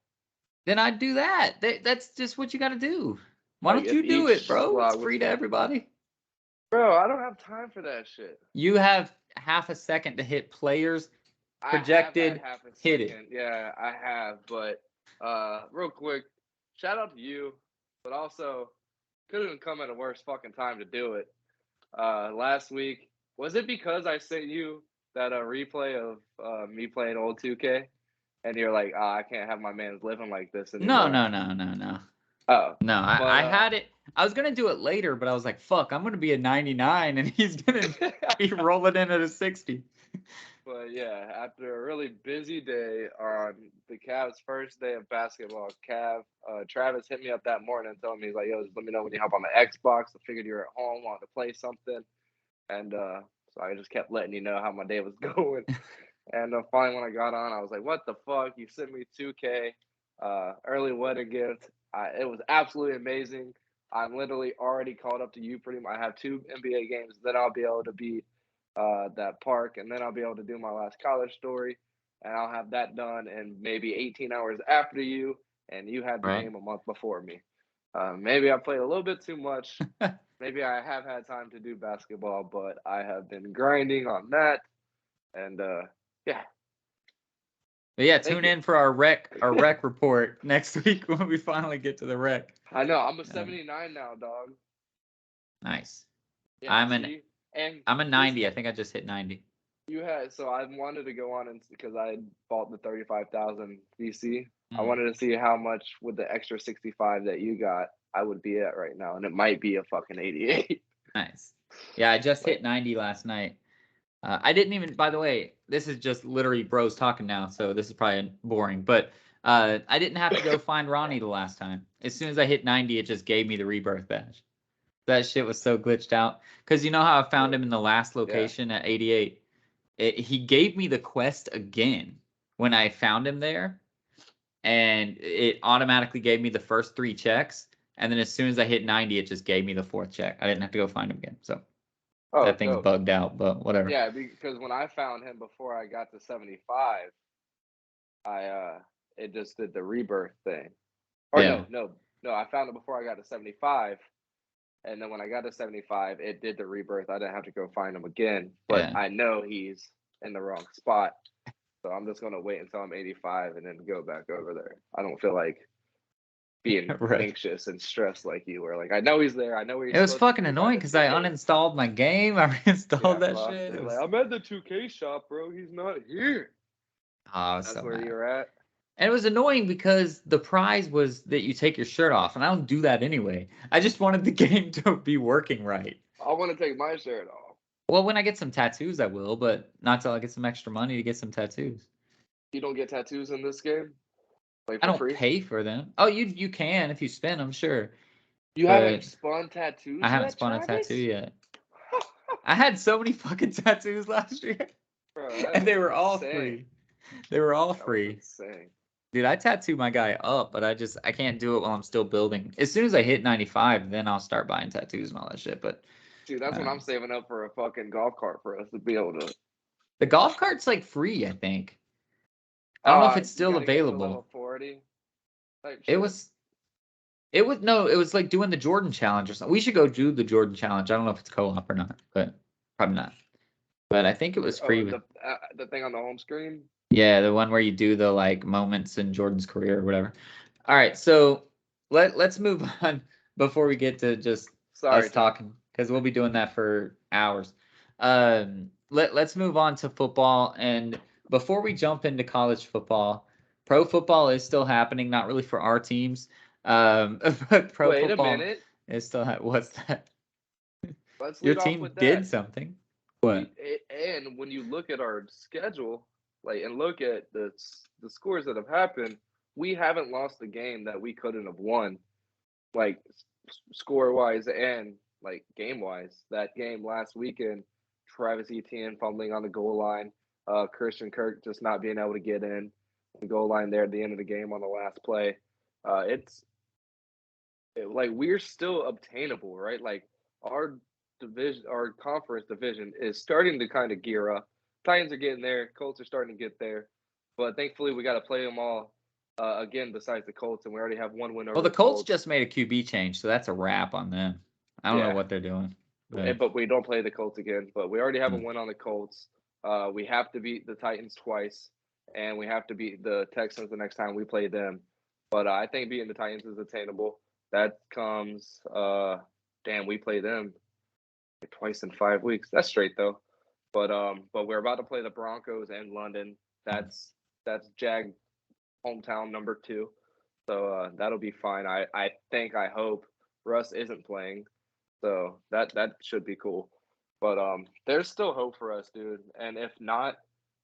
Then I'd do that. That's just what you got to do. Why don't you do it, bro? It's free to everybody. Bro, I don't have time for that shit. You have half a second to hit players projected. Hit it. Yeah, I have. But real quick, shout out to you, but also couldn't come at a worse fucking time to do it. Last week, was it because I sent you that replay of me playing old 2K, and you're like, I can't have my man's living like this anymore? No. Oh no, I had it. I was gonna do it later, but I was like, fuck, I'm gonna be a 99, and he's gonna be rolling in at a 60. But yeah, after a really busy day on the Cavs' first day of basketball, Travis hit me up that morning and told me, he's like, yo, just let me know when you hop on the Xbox. I figured you were at home, wanted to play something. And so I just kept letting you know how my day was going. And finally, when I got on, I was like, what the fuck? You sent me 2K, early wedding gift. It was absolutely amazing. I'm literally already caught up to you pretty much. I have 2 NBA games. Then I'll be able to beat that park, and then I'll be able to do my last college story, and I'll have that done in maybe 18 hours after you, and you had the game a month before me. Maybe I played a little bit too much. Maybe I have had time to do basketball, but I have been grinding on that, and yeah. But yeah, tune in for our rec report next week when we finally get to the rec. I know, I'm a 79 now, dog. Nice. Yeah, I'm a 90. I think I just hit 90. So I wanted to go on, and because I bought the 35,000 VC, I wanted to see how much with the extra 65 that you got, I would be at right now, and it might be a fucking 88. Nice. Yeah, I just hit 90 last night. I didn't even, by the way, this is just literally bros talking now, so this is probably boring, but I didn't have to go find Ronnie the last time. As soon as I hit 90, it just gave me the rebirth badge. That shit was so glitched out. Because you know how I found him in the last location at 88? He gave me the quest again when I found him there. And it automatically gave me the first 3 checks. And then as soon as I hit 90, it just gave me the 4th check. I didn't have to go find him again. So that thing's bugged out, but whatever. Yeah, because when I found him before I got to 75, it just did the rebirth thing. Or no, I found it before I got to 75. And then when I got to 75, it did the rebirth. I didn't have to go find him again. But I know he's in the wrong spot. So I'm just going to wait until I'm 85 and then go back over there. I don't feel like being anxious and stressed like you were. Like, I know he's there. I know where he's. It was fucking annoying because I uninstalled my game. I reinstalled that shit. Like, I'm at the 2K shop, bro. He's not here. Oh, that's so where you're at. And it was annoying because the prize was that you take your shirt off, and I don't do that anyway. I just wanted the game to be working right. I want to take my shirt off. Well, when I get some tattoos, I will, but not till I get some extra money to get some tattoos. You don't get tattoos in this game? Like I don't pay for them. Oh, you can if you spin them, sure. You haven't spun tattoos yet, I haven't spun a tattoo yet. I had so many fucking tattoos last year. Bro, and they were all free. They were all That was free. insane. Dude, I tattoo my guy up, but I can't do it while I'm still building. As soon as I hit 95, then I'll start buying tattoos and all that shit. But Dude, that's when I'm saving up for a fucking golf cart for us to be able to. the golf cart's like free, I think. I don't know if it's You still gotta get to available. level 40 type It shit. was no, it was like doing the Jordan challenge or something. We should go do the Jordan challenge. I don't know if it's co-op or not, but probably not. But I think it was free. The thing on the home screen. Yeah, the one where you do the like moments in Jordan's career or whatever. All right, so let's move on before we get to just us talking, because we'll be doing that for hours. Let's move on to football, and before we jump into college football, pro football is still happening, not really for our teams. But pro Wait football a minute. is still what's that? Let's Your lead off team with that. did something. What? And when you look at our schedule, like, and look at the scores that have happened, we haven't lost a game that we couldn't have won, like score wise and like game wise. That game last weekend, Travis Etienne fumbling on the goal line, Christian Kirk just not being able to get in the goal line there at the end of the game on the last play. Like we're still obtainable, right? Like our division, our conference division is starting to kind of gear up. Titans are getting there, Colts are starting to get there, but thankfully we got to play them all again besides the Colts, and we already have one win over Well, the the Colts just made a QB change, so that's a wrap on them. I don't know what they're doing. But we don't play the Colts again. But we already have a win on the Colts. We have to beat the Titans twice, and we have to beat the Texans the next time we play them. But I think beating the Titans is attainable. That comes, we play them twice in 5 weeks. That's straight though. But we're about to play the Broncos in London. That's Jag hometown number 2. So that'll be fine. I hope Russ isn't playing. So that should be cool. But there's still hope for us, dude. And if not,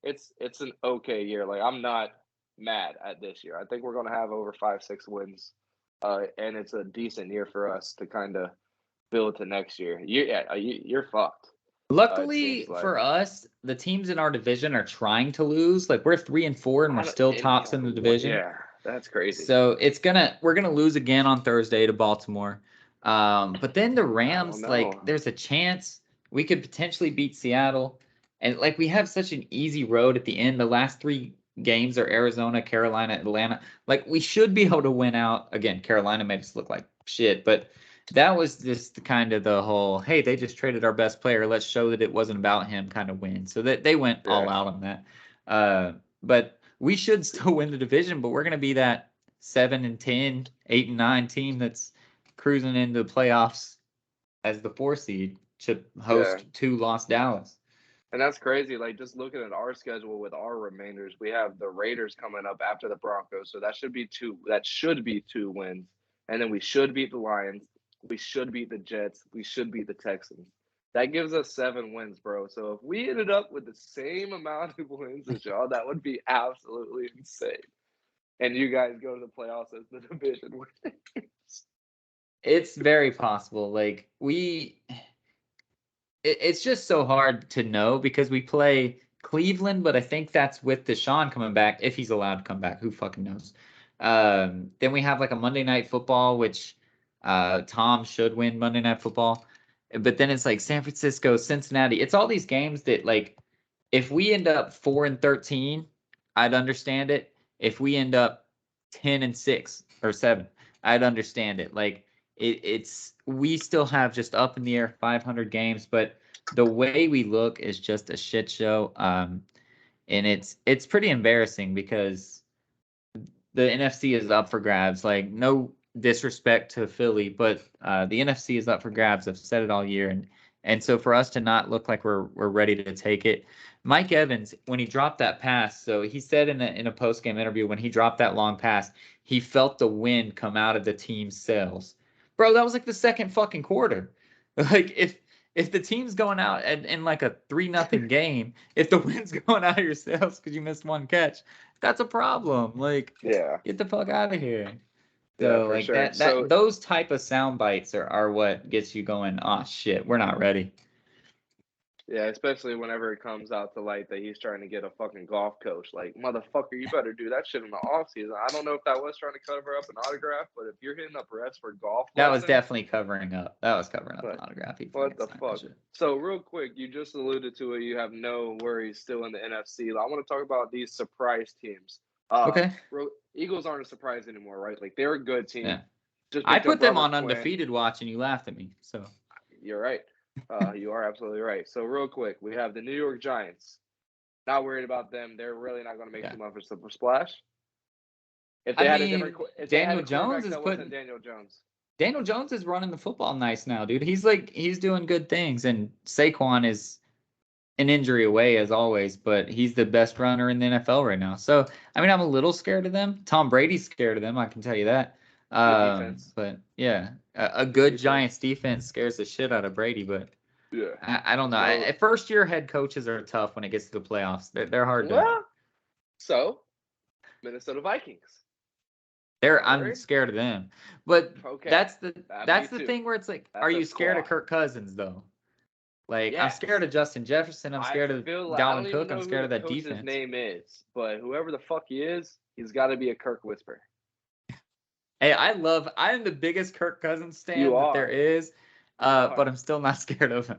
it's an okay year. Like I'm not mad at this year. I think we're gonna have over 5-6 wins. And it's a decent year for us to kind of build to next year. You're fucked. Luckily for us, the teams in our division are trying to lose. Like we're 3-4 and we're still tops in the division. Yeah, that's crazy. So we're gonna lose again on Thursday to Baltimore. But then the Rams, like there's a chance we could potentially beat Seattle. And like we have such an easy road at the end. The last 3 games are Arizona, Carolina, Atlanta. Like we should be able to win out. Again, Carolina made us look like shit, but that was just kind of the whole, hey, they just traded our best player. Let's show that it wasn't about him kind of win. So that they went all out on that. But we should still win the division, but we're going to be that 7-10, 8-9 team that's cruising into the playoffs as the 4 seed to host 2 lost Dallas. And that's crazy. Like just looking at our schedule with our remainders, we have the Raiders coming up after the Broncos, so that should be 2. That should be 2 wins, and then we should beat the Lions. We should beat the Jets. We should beat the Texans. That gives us 7 wins, bro. So if we ended up with the same amount of wins as y'all, that would be absolutely insane. And you guys go to the playoffs as the division winners. It's very possible. Like it's just so hard to know because we play Cleveland, but I think that's with Deshaun coming back, if he's allowed to come back. Who fucking knows? Then we have like a Monday Night Football, which Tom should win Monday Night Football. But then it's like San Francisco, Cincinnati. It's all these games that like if we end up 4-13, I'd understand it. If we end up 10-6 or 7, I'd understand it. Like it's we still have just up in the air 500 games, but the way we look is just a shit show. And it's pretty embarrassing because the NFC is up for grabs. Like no disrespect to Philly, but the NFC is up for grabs. I've said it all year, and so for us to not look like we're ready to take it. Mike Evans, when he dropped that pass, so he said in a post game interview when he dropped that long pass, he felt the wind come out of the team's sails. Bro, that was like the second fucking quarter. Like if the team's going out in like a 3-0 game, if the wind's going out of your sails because you missed one catch, that's a problem. Like, get the fuck out of here. So like sure. that those type of sound bites are what gets you going, oh shit, we're not ready. Yeah, especially whenever it comes out to light that he's trying to get a fucking golf coach. Like, motherfucker, you better do that shit in the off season. I don't know if that was trying to cover up an autograph, but if you're hitting up refs for golf That was lessons, definitely covering up. That was covering up an what, autograph. He what fucking the signed that fuck? shit. So real quick, you just alluded to it. You have no worries still in the NFC. I want to talk about these surprise teams. Okay. Eagles aren't a surprise anymore, right? Like they're a good team. Yeah. Just I picked up put them Robert on Quinn. undefeated watch, and you laughed at me. So You're right. You are absolutely right. So real quick, we have the New York Giants. Not worried about them. They're really not going to make too much of a splash. If they had a different, if they had a quarterback that wasn't Daniel Jones. Daniel Jones is running the football nice now, dude. He's doing good things, and Saquon is an injury away as always, but he's the best runner in the NFL right now. So I mean, I'm a little scared of them. Tom Brady's scared of them, I can tell you that. Good defense. But yeah, a good Giants defense scares the shit out of Brady. But yeah, I don't know. First year head coaches are tough when it gets to the playoffs. They're hard to. Well, so Minnesota Vikings. I'm scared of them. But okay, that's the thing where it's like, that's are you scared of Kirk Cousins though? Like, yes. I'm scared of Justin Jefferson. I'm scared of Dalvin Cook. I'm scared of that defense. His name is, but whoever the fuck he is, he's got to be a Kirk whisperer. Hey, I'm the biggest Kirk Cousins stan that there is, but I'm still not scared of him.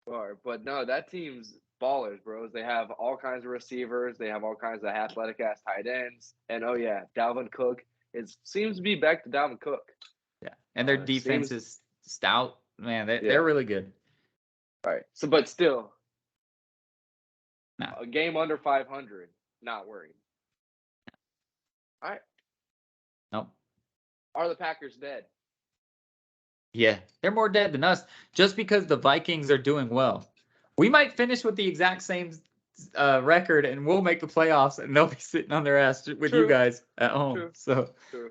You are, but no, that team's ballers, bros. They have all kinds of receivers. They have all kinds of athletic ass tight ends, and oh yeah, Dalvin Cook. It seems to be back to Dalvin Cook. Yeah, and their defense is stout. Man, they're really good. All right. So, but still, a game under 500, not worried. All right. Nope. Are the Packers dead? Yeah, they're more dead than us just because the Vikings are doing well. We might finish with the exact same record and we'll make the playoffs and they'll be sitting on their ass with you guys at home. True. So, True.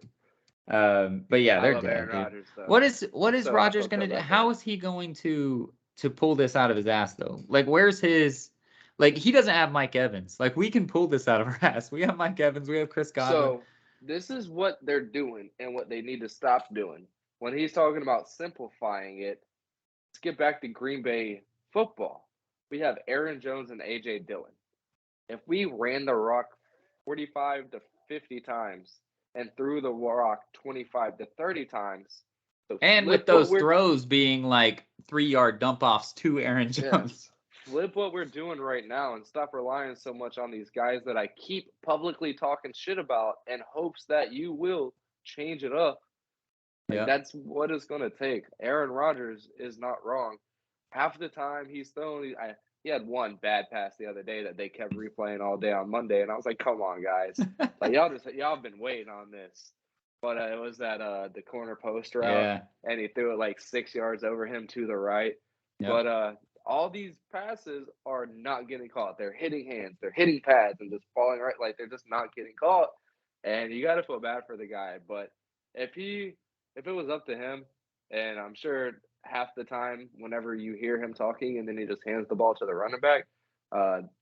But yeah, they're dead. Aaron Rodgers, though. What is Rodgers going to do? How is he going to pull this out of his ass though? Like, where's his? Like, he doesn't have Mike Evans. Like, we can pull this out of our ass. We have Mike Evans. We have Chris Godwin. So this is what they're doing and what they need to stop doing. When he's talking about simplifying it, let's get back to Green Bay football. We have Aaron Jones and A.J. Dillon. If we ran the rock 45 to 50 times and threw the rock 25 to 30 times. And with those throws being like 3-yard dump-offs to Aaron Jones. Yeah. Flip what we're doing right now and stop relying so much on these guys that I keep publicly talking shit about in hopes that you will change it up. Like, that's what it's going to take. Aaron Rodgers is not wrong. Half the time he's throwing he had one bad pass the other day that they kept replaying all day on Monday, and I was like, "Come on, guys! Like y'all been waiting on this." But it was that the corner post route, and he threw it like 6 yards over him to the right. Yep. But all these passes are not getting caught. They're hitting hands, they're hitting pads, and just falling right. Like they're just not getting caught. And you got to feel bad for the guy. But if it was up to him, and I'm sure half the time whenever you hear him talking and then he just hands the ball to the running back,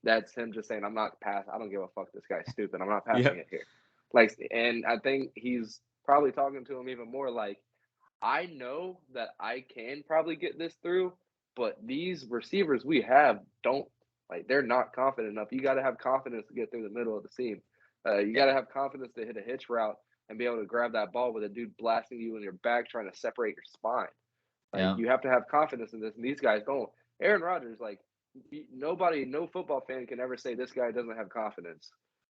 that's him just saying, I'm not passing. I don't give a fuck. This guy's stupid. I'm not passing it here. Like, and I think he's probably talking to him even more like, I know that I can probably get this through, but these receivers we have don't, like, they're not confident enough. You got to have confidence to get through the middle of the seam. You got to have confidence to hit a hitch route and be able to grab that ball with a dude blasting you in your back trying to separate your spine. Like, you have to have confidence in this, and these guys don't. Aaron Rodgers, like, no football fan can ever say this guy doesn't have confidence.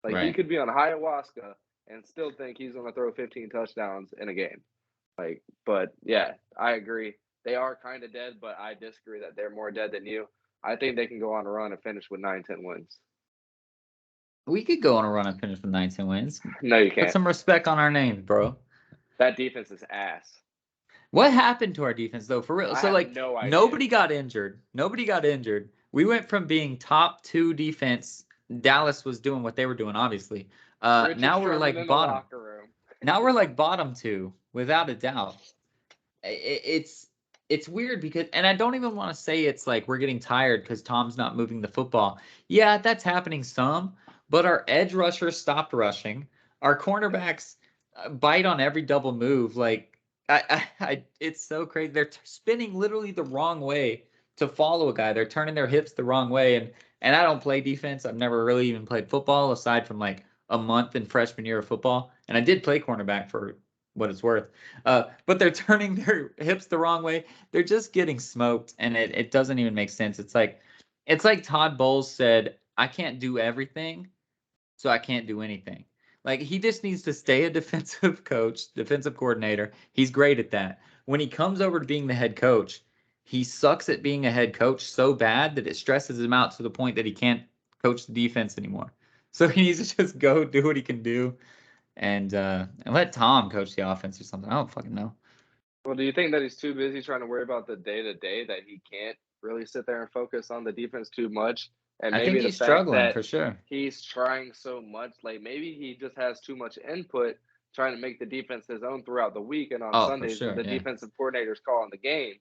Like, he could be on ayahuasca and still think he's going to throw 15 touchdowns in a game. Like, but yeah, I agree. They are kind of dead, but I disagree that they're more dead than you. I think they can go on a run and finish with 9-10 wins. We could go on a run and finish with 9-10 wins. No, you can't. Put some respect on our name, bro. That defense is ass. What happened to our defense, though, for real? So, like, nobody got injured. Nobody got injured. We went from being top 2 defense. Dallas was doing what they were doing, obviously. Now we're like bottom. Now we're like bottom 2, without a doubt. It's weird because, and I don't even want to say it's like we're getting tired because Tom's not moving the football. Yeah, that's happening some, but our edge rushers stopped rushing. Our cornerbacks bite on every double move. Like, it's so crazy. They're spinning literally the wrong way to follow a guy. They're turning their hips the wrong way. And I don't play defense. I've never really even played football aside from like a month in freshman year of football. And I did play cornerback for what it's worth. But they're turning their hips the wrong way. They're just getting smoked, and it doesn't even make sense. It's like Todd Bowles said, I can't do everything, so I can't do anything. Like, he just needs to stay a defensive coach, defensive coordinator. He's great at that. When he comes over to being the head coach, he sucks at being a head coach so bad that it stresses him out to the point that he can't coach the defense anymore. So he needs to just go do what he can do and let Tom coach the offense or something. I don't fucking know. Well, do you think that he's too busy trying to worry about the day-to-day that he can't really sit there and focus on the defense too much? And I think maybe the he's fact struggling that for sure. he's trying so much, like maybe he just has too much input trying to make the defense his own throughout the week. And on Oh, for Sundays, when sure. the Yeah. defensive coordinator's calling the game,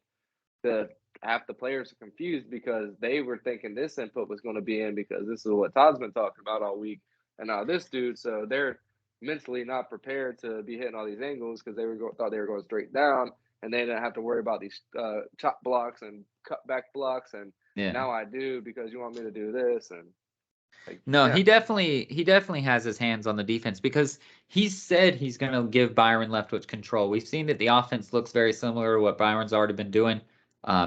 the half the players are confused because they were thinking this input was going to be in because this is what Todd's been talking about all week, and now this dude. So they're mentally not prepared to be hitting all these angles because thought they were going straight down, and they didn't have to worry about these chop blocks and cut back blocks. And Yeah. now I do because you want me to do this. And like, No, yeah. he definitely has his hands on the defense because he said he's going to give Byron Leftwich control. We've seen that the offense looks very similar to what Byron's already been doing,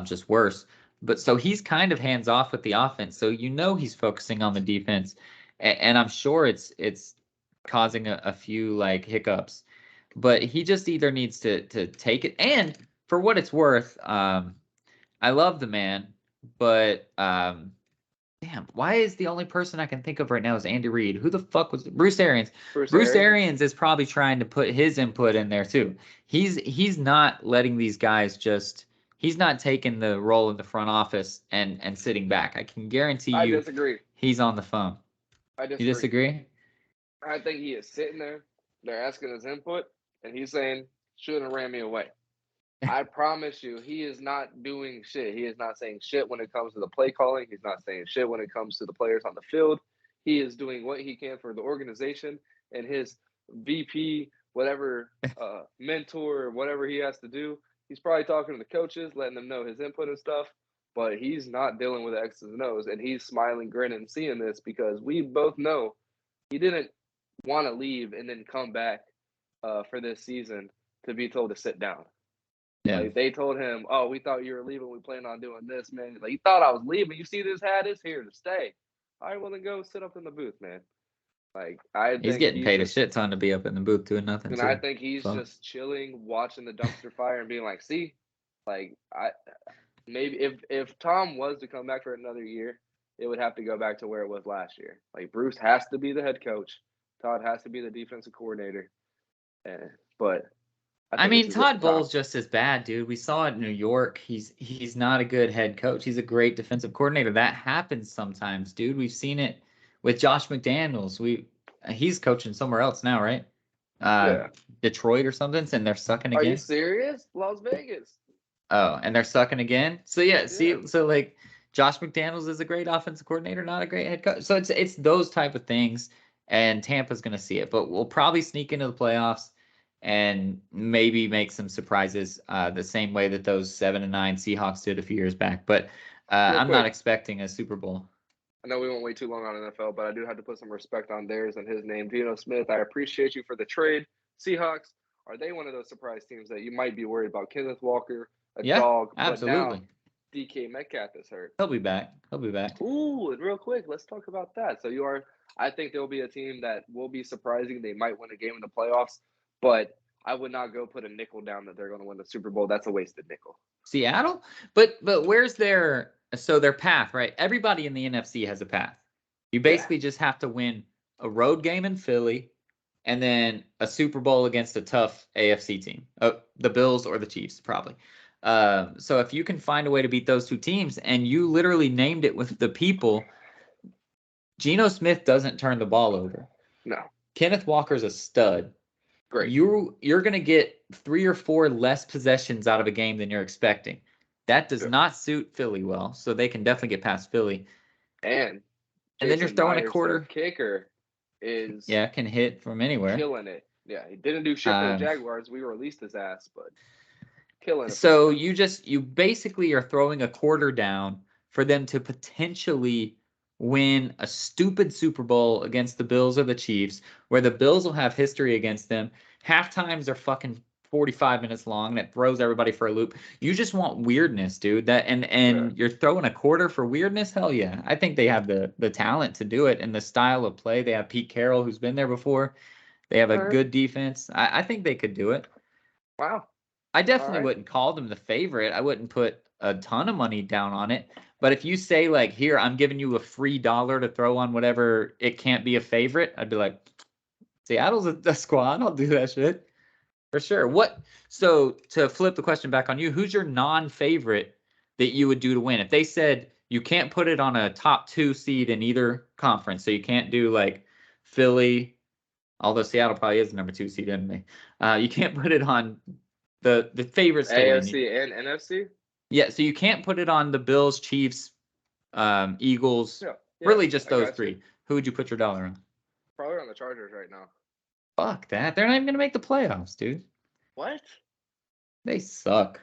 just worse. But so he's kind of hands off with the offense. So he's focusing on the defense, and I'm sure it's causing a few like hiccups. But he just either needs to take it, and for what it's worth, I love the man, but damn, why is the only person I can think of right now is Andy Reid? Who the fuck was Bruce Arians? Bruce Arians is probably trying to put his input in there too. He's not letting these guys just he's not taking the role in the front office and sitting back. I can guarantee I you disagree. he's on the phone. I You disagree. disagree? I think he is sitting there. They're asking his input, and he's saying, "Shouldn't have ran me away." I promise you, he is not doing shit. He is not saying shit when it comes to the play calling. He's not saying shit when it comes to the players on the field. He is doing what he can for the organization and his VP, whatever mentor or whatever he has to do. He's probably talking to the coaches, letting them know his input and stuff. But he's not dealing with the X's and O's, and he's smiling, grinning, seeing this because we both know he didn't want to leave and then come back for this season to be told to sit down. Yeah. Like they told him, "Oh, we thought you were leaving. We planned on doing this, man." Like, you thought I was leaving. You see this hat? It's here to stay. All right, well then go sit up in the booth, man. Like He's getting paid a shit ton to be up in the booth doing nothing and too. I think he's just chilling, watching the dumpster fire, and being like, "See, like maybe if Tom was to come back for another year, it would have to go back to where it was last year. Like Bruce has to be the head coach, Todd has to be the defensive coordinator, but." I mean, Todd Bowles just as bad, dude. We saw it in New York. He's not a good head coach. He's a great defensive coordinator. That happens sometimes, dude. We've seen it with Josh McDaniels. He's coaching somewhere else now, right? Yeah. Detroit or something, and they're sucking again. Are you serious? Las Vegas. Oh, and they're sucking again. So yeah, see, so like Josh McDaniels is a great offensive coordinator, not a great head coach. So it's those type of things, and Tampa's gonna see it, but we'll probably sneak into the playoffs and maybe make some surprises the same way that those 7-9 Seahawks did a few years back. But I'm not expecting a Super Bowl. I know we won't wait too long on NFL, but I do have to put some respect on theirs and his name, Geno Smith. I appreciate you for the trade. Seahawks, are they one of those surprise teams that you might be worried about? Kenneth Walker, dog, absolutely. But now DK Metcalf is hurt. He'll be back. Ooh, and real quick, let's talk about that. So I think there'll be a team that will be surprising. They might win a game in the playoffs, but I would not go put a nickel down that they're going to win the Super Bowl. That's a wasted nickel. Seattle? But where's their path, right? Everybody in the NFC has a path. You basically just have to win a road game in Philly and then a Super Bowl against a tough AFC team. The Bills or the Chiefs, probably. So if you can find a way to beat those two teams, and you literally named it with the people, Geno Smith doesn't turn the ball over. No. Kenneth Walker's a stud. Great. You're going to get 3 or 4 less possessions out of a game than you're expecting. That does not suit Philly well, so they can definitely get past Philly. And then you're throwing a quarter. Kicker is can hit from anywhere. Killing it. Yeah, he didn't do shit for the Jaguars. We released his ass, but Killing it. So you basically are throwing a quarter down for them to potentially win a stupid Super Bowl against the Bills or the Chiefs, where the Bills will have history against them. Half times are fucking 45 minutes long, and it throws everybody for a loop. You just want weirdness, dude. And you're throwing a quarter for weirdness? Hell yeah. I think they have the talent to do it and the style of play. They have Pete Carroll, who's been there before. They have a good defense. I think they could do it. Wow. I definitely wouldn't call them the favorite. I wouldn't put a ton of money down on it. But if you say, like, here, I'm giving you a free dollar to throw on whatever it can't be a favorite, I'd be like, Seattle's a squad. I'll do that shit. For sure. So to flip the question back on you, who's your non-favorite that you would do to win? If they said you can't put it on a top 2 seed in either conference, so you can't do like Philly, although Seattle probably is the number 2 seed anyway. You can't put it on the favorites to win. AFC and NFC? Yeah, so you can't put it on the Bills, Chiefs, Eagles, really just those 3. Who would you put your dollar on? Probably on the Chargers right now. Fuck that. They're not even going to make the playoffs, dude. What? They suck.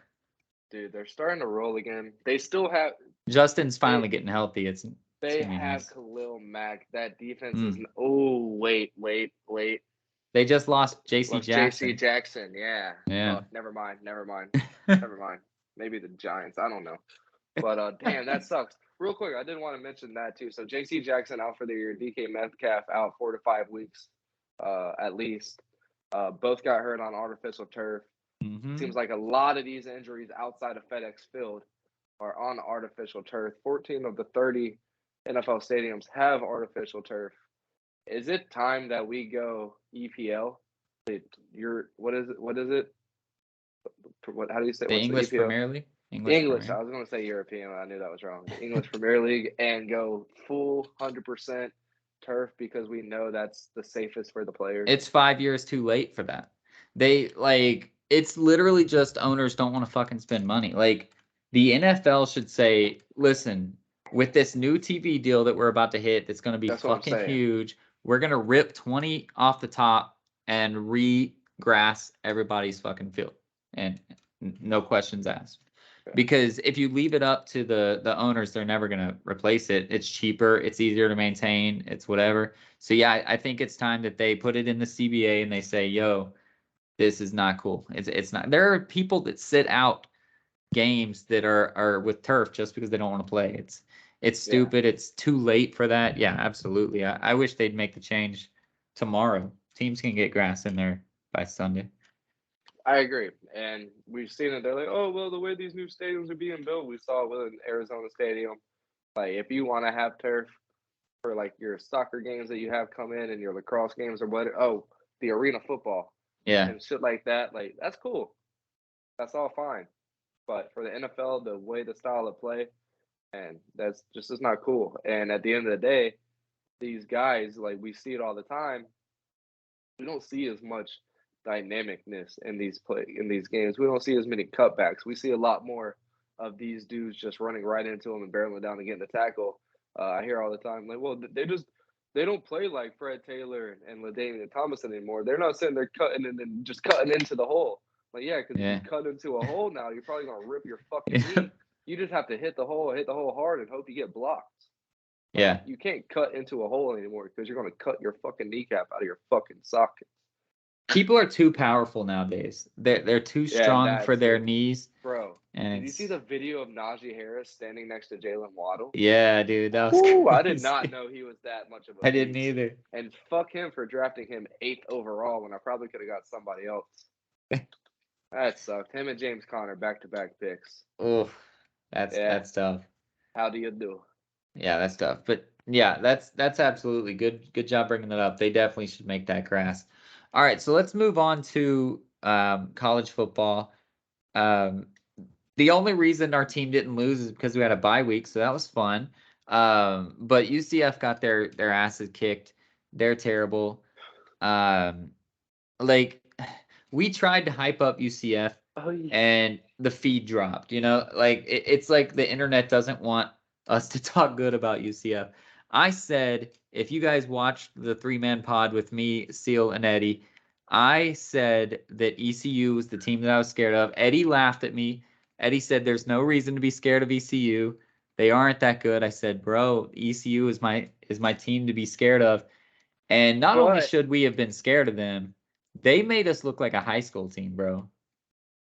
Dude, they're starting to roll again. They still have... Justin's finally getting healthy. They have Khalil Mack. That defense is... Oh, wait. They just lost J.C. Jackson. J.C. Jackson, yeah. Yeah. Oh, never mind. Maybe the Giants. I don't know. But, damn, that sucks. Real quick, I did want to mention that, too. So, J.C. Jackson out for the year. DK Metcalf out 4 to 5 weeks, at least. Both got hurt on artificial turf. Mm-hmm. Seems like a lot of these injuries outside of FedEx Field are on artificial turf. 14 of the 30 NFL stadiums have artificial turf. Is it time that we go EPL? What is it? How do you say the English Premier League? English. I was going to say European. I knew that was wrong. The English Premier League, and go full 100% turf because we know that's the safest for the players. It's 5 years too late for that. It's literally just owners don't want to fucking spend money. Like, the NFL should say, listen, with this new TV deal that we're about to hit, that's going to be fucking huge. We're going to rip 20 off the top and re-grass everybody's fucking field. And no questions asked. Because if you leave it up to the owners, they're never going to replace it. It's cheaper. It's easier to maintain. It's whatever. So, yeah, I think it's time that they put it in the CBA and they say, yo, this is not cool. It's not. There are people that sit out games that are with turf just because they don't want to play. It's stupid. Yeah. It's too late for that. Yeah, absolutely. I wish they'd make the change tomorrow. Teams can get grass in there by Sunday. I agree. And we've seen it. They're like, oh, well, the way these new stadiums are being built, we saw it with Arizona Stadium. Like, if you want to have turf for, like, your soccer games that you have come in and your lacrosse games or whatever, the arena football. Yeah. And shit like that, like, that's cool. That's all fine. But for the NFL, the way the style of play, and that's just is not cool. And at the end of the day, these guys, like, we see it all the time. We don't see as much dynamicness in these games. We don't see as many cutbacks. We see a lot more of these dudes just running right into them and barreling down and getting the tackle. I hear all the time, like, well, they don't play like Fred Taylor and LaDainian Thomas anymore. They're not sitting there cutting and then just cutting into the hole. Like, yeah, because if you cut into a hole now, you're probably gonna rip your fucking knee. You just have to hit the hole hard and hope you get blocked. Yeah. You can't cut into a hole anymore because you're gonna cut your fucking kneecap out of your fucking socket. People are too powerful nowadays. They're too strong for their knees. Bro, did you see the video of Najee Harris standing next to Jalen Waddle? Yeah, dude, that was crazy. I did not know he was that much of a I didn't either. And fuck him for drafting him 8th overall when I probably could have got somebody else. That sucked. Him and James Conner back-to-back picks. Oof, that's tough. How do you do? Yeah, that's tough. But yeah, that's absolutely good. Good job bringing that up. They definitely should make that grass. All right, so let's move on to college football. The only reason our team didn't lose is because we had a bye week, so that was fun. But UCF got their asses kicked. They're terrible. We tried to hype up UCF, and the feed dropped. It's like the internet doesn't want us to talk good about UCF. I said, if you guys watched the 3-man pod with me, Seal, and Eddie, I said that ECU was the team that I was scared of. Eddie laughed at me. Eddie said there's no reason to be scared of ECU. They aren't that good. I said, bro, ECU is my team to be scared of. And not only But should we have been scared of them, they made us look like a high school team, bro.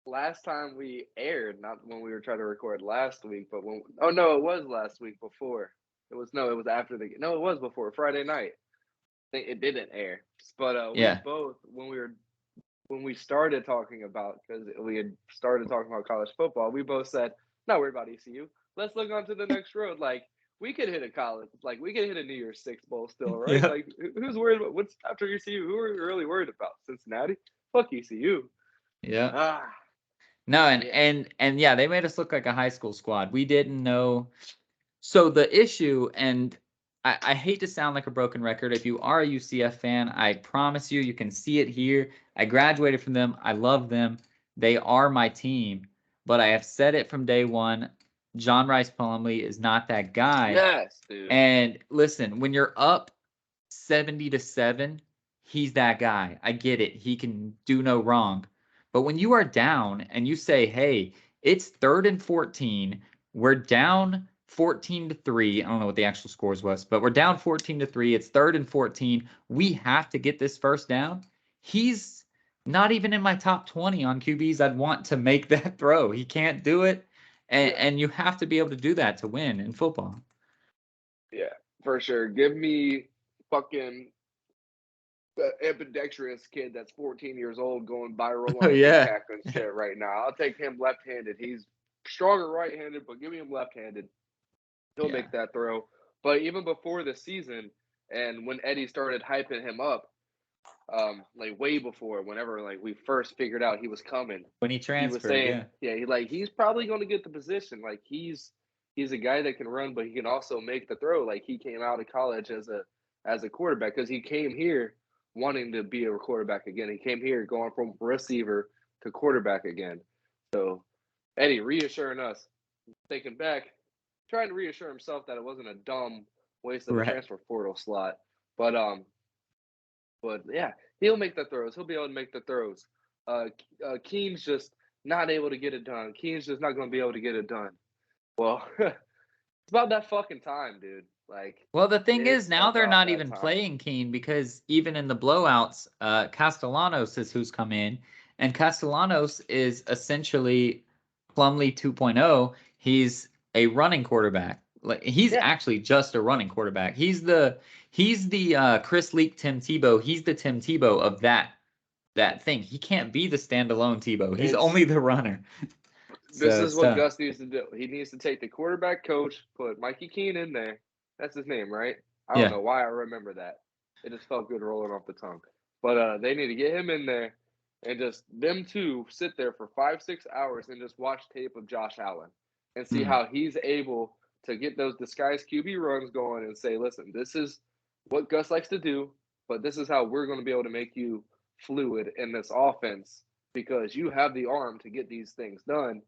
last time we aired, not when we were trying to record last week, but when oh no, it was last week before. It was after the no, it was before Friday night. I think it didn't air. But we Yeah. both when we started talking about because we had started talking about college football, we both said, not worried about ECU. Let's look on to the next road. Like we could hit a college, like we could hit a New Year's Six bowl still, right? Yeah. Like who's worried about what's after ECU? Who are we really worried about? Cincinnati? Fuck ECU. Yeah. Ah, No, yeah. and yeah, they made us look like a high school squad. We didn't know. So the issue, and I hate to sound like a broken record. If you are a UCF fan, I promise you, you can see it here. I graduated from them. I love them. They are my team. But I have said it from day one. John Rice Plumlee is not that guy. Yes, dude. And listen, when you're up 70-7, he's that guy. I get it. He can do no wrong. But when you are down and you say, hey, it's 3rd and 14, we're down 14-3. I don't know what the actual scores was, but we're down 14-3. It's 3rd and 14. We have to get this first down. He's not even in my top 20 on QBs I'd want to make that throw. He can't do it. And you have to be able to do that to win in football. Yeah, for sure. Give me fucking the ambidextrous kid that's 14 years old going viral Oh on yeah. TikTok and shit right now. I'll take him left-handed. He's stronger right-handed, but give me him left-handed. He'll Yeah. make that throw. But even before the season, and when Eddie started hyping him up, like way before, whenever like we first figured out he was coming, When he he was transferred, saying, yeah. yeah, he's probably going to get the position. Like he's a guy that can run, but he can also make the throw. Like he came out of college as a quarterback because he came here wanting to be a quarterback again. He came here going from receiver to quarterback again. So Eddie reassuring us, thinking back, trying to reassure himself that it wasn't a dumb waste of a Right. transfer portal slot. But yeah, he'll make the throws. He'll be able to make the throws. Keen's just not able to get it done. Keen's just not going to be able to get it done. Well, it's about that fucking time, dude. Like, Well, the thing is, it's now they're about not that even time. playing Keene because even in the blowouts, Castellanos is who's come in, and Castellanos is essentially Plumlee 2.0. He's a running quarterback. Like he's Yeah, actually just a running quarterback. He's the Chris Leak Tim Tebow. He's the Tim Tebow of that thing. He can't be the standalone Tebow. He's it's only the runner. this So is it's what tough. Gus needs to do. He needs to take the quarterback coach, put Mikey Keene in there. That's his name, right? I don't Yeah. know why I remember that. It just felt good rolling off the tongue. But they need to get him in there and just them two sit there for 5-6 hours and just watch tape of Josh Allen and see Hmm. how he's able to get those disguised QB runs going and say, listen, this is what Gus likes to do, but this is how we're going to be able to make you fluid in this offense because you have the arm to get these things done.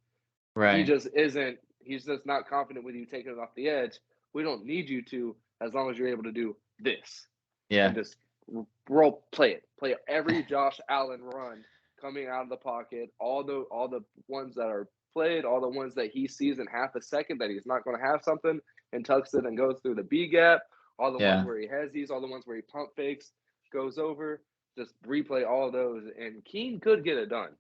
He Right. just isn't. He's just not confident with you taking it off the edge. We don't need you to, as long as you're able to do this and Yeah. just play every Josh Allen run coming out of the pocket. All the ones that are played, all the ones that he sees in half a second that he's not going to have something and tucks it and goes through the B gap. All the ones Yeah. where he has these, all the ones where he pump fakes, goes over. Just replay all of those, and Keene could get it done.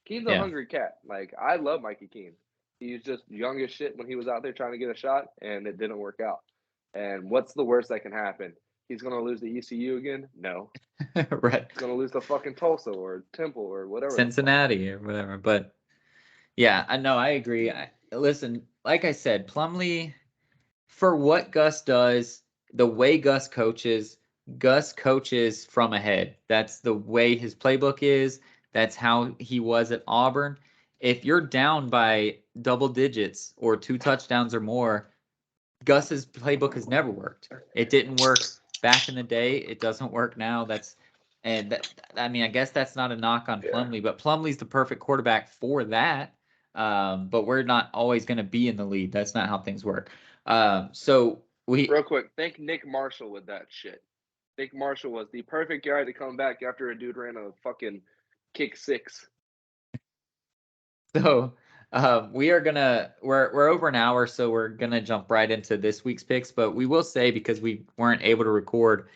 Keen's a Yeah. hungry cat. Like I love Mikey Keene. He's just young as shit when he was out there trying to get a shot, and it didn't work out. And what's the worst that can happen? He's gonna lose to ECU again? No. Right. He's gonna lose to fucking Tulsa or Temple or whatever the fuck. Cincinnati or whatever. But yeah, I know I agree. Listen, like I said, Plumlee, for what Gus does, the way Gus coaches from ahead. That's the way his playbook is. That's how he was at Auburn. If you're down by double digits or 2 touchdowns or more, Gus's playbook has never worked. It didn't work back in the day. It doesn't work now. I mean, I guess that's not a knock on Yeah. Plumlee, but Plumlee's the perfect quarterback for that. But we're not always going to be in the lead. That's not how things work. So we Real quick, thank Nick Marshall with that shit. Nick Marshall was the perfect guy to come back after a dude ran a fucking kick six. So we're over an hour, so we're gonna jump right into this week's picks. But we will say, because we weren't able to record,